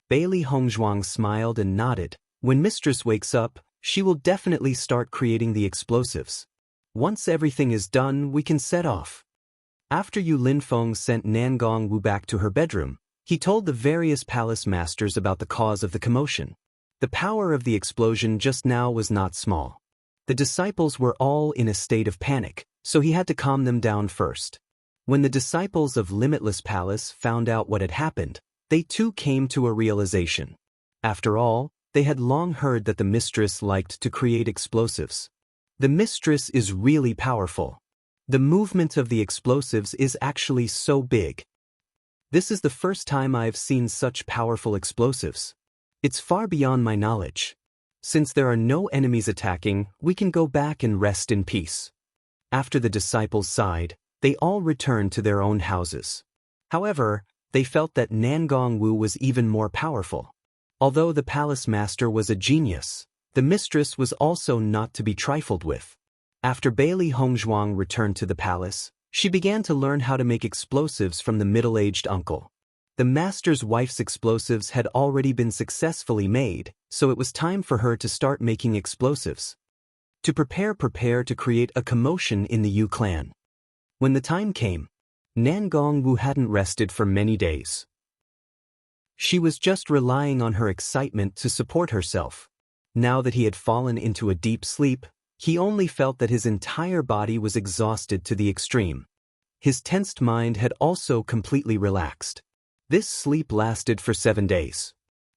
Bailey Hongzhuang smiled and nodded. When mistress wakes up, she will definitely start creating the explosives. Once everything is done, we can set off. After Yu Linfeng sent Nangong Wu back to her bedroom, he told the various palace masters about the cause of the commotion. The power of the explosion just now was not small. The disciples were all in a state of panic, so he had to calm them down first. When the disciples of Limitless Palace found out what had happened, they too came to a realization. After all, they had long heard that the mistress liked to create explosives. The mistress is really powerful. The movement of the explosives is actually so big. This is the first time I've seen such powerful explosives. It's far beyond my knowledge. Since there are no enemies attacking, we can go back and rest in peace. After the disciples sighed, they all returned to their own houses. However, they felt that Nangong Wu was even more powerful. Although the palace master was a genius, the mistress was also not to be trifled with. After Bailey Hongzhuang returned to the palace, she began to learn how to make explosives from the middle-aged uncle. The master's wife's explosives had already been successfully made, so it was time for her to start making explosives. To prepare to create a commotion in the Yu clan. When the time came, Nangong Wu hadn't rested for many days. She was just relying on her excitement to support herself. Now that he had fallen into a deep sleep, he only felt that his entire body was exhausted to the extreme. His tensed mind had also completely relaxed. This sleep lasted for 7 days.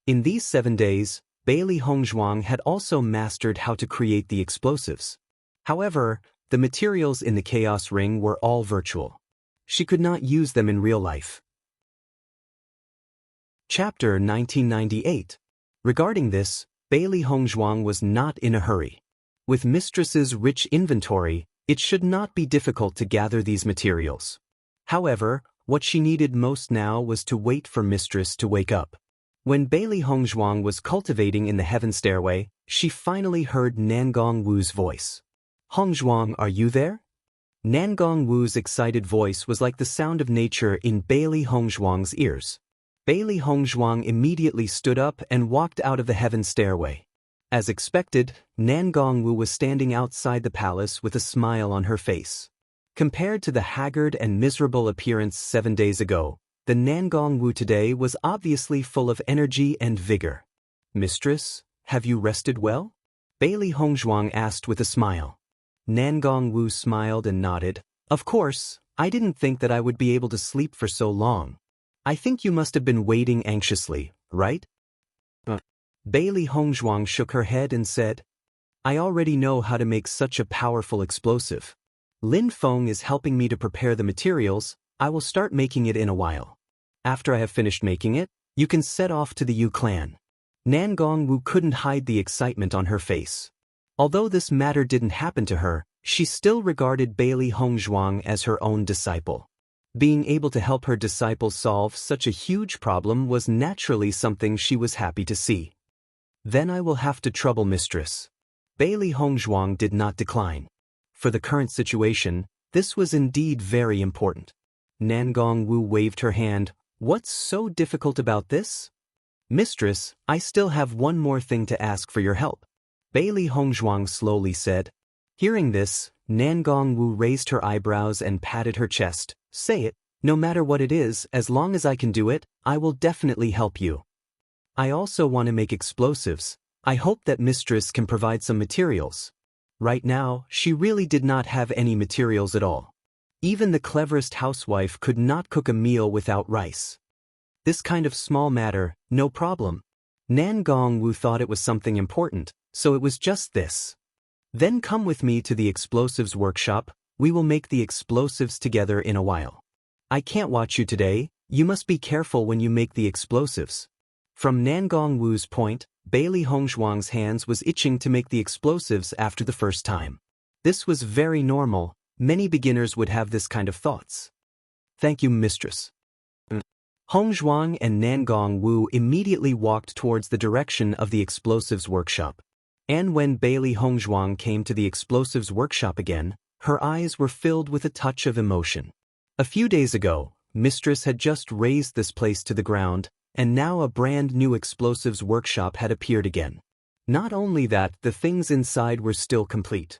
In these 7 days, Bailey Hongzhuang had also mastered how to create the explosives. However, the materials in the Chaos Ring were all virtual. She could not use them in real life. Chapter 1998. Regarding this, Bailey Hongzhuang was not in a hurry. With mistress's rich inventory, it should not be difficult to gather these materials. However, what she needed most now was to wait for mistress to wake up. When Bailey Hongzhuang was cultivating in the heaven stairway, she finally heard Nangong Wu's voice. Hongzhuang, are you there? Nangong Wu's excited voice was like the sound of nature in Bailey Hongzhuang's ears. Bailey Hongzhuang immediately stood up and walked out of the heaven stairway. As expected, Nangong Wu was standing outside the palace with a smile on her face. Compared to the haggard and miserable appearance 7 days ago, the Nangong Wu today was obviously full of energy and vigor. Mistress, have you rested well? Bailey Hongzhuang asked with a smile. Nangong Wu smiled and nodded. Of course, I didn't think that I would be able to sleep for so long. I think you must have been waiting anxiously, right? Bailey Hongzhuang shook her head and said, I already know how to make such a powerful explosive. Lin Feng is helping me to prepare the materials. I will start making it in a while. After I have finished making it, you can set off to the Yu clan. Nangong Wu couldn't hide the excitement on her face. Although this matter didn't happen to her, she still regarded Bailey Hongzhuang as her own disciple. Being able to help her disciple solve such a huge problem was naturally something she was happy to see. Then I will have to trouble mistress. Bailey Hongzhuang did not decline. For the current situation, this was indeed very important. Nangong Wu waved her hand. What's so difficult about this? Mistress, I still have one more thing to ask for your help. Bailey Hongzhuang slowly said. Hearing this, Nangong Wu raised her eyebrows and patted her chest. Say it, no matter what it is, as long as I can do it, I will definitely help you. I also want to make explosives. I hope that mistress can provide some materials. Right now, she really did not have any materials at all. Even the cleverest housewife could not cook a meal without rice. This kind of small matter, no problem. Nangong Wu thought it was something important, so it was just this. Then come with me to the explosives workshop. We will make the explosives together in a while. I can't watch you today. You must be careful when you make the explosives. From Nangong Wu's point, Bailey Hongzhuang's hands was itching to make the explosives after the first time. This was very normal. Many beginners would have this kind of thoughts. Thank you, mistress. Hongzhuang and Nangong Wu immediately walked towards the direction of the explosives workshop. And when Bailey Hongzhuang came to the explosives workshop again, her eyes were filled with a touch of emotion. A few days ago, mistress had just razed this place to the ground, and now a brand new explosives workshop had appeared again. Not only that, the things inside were still complete.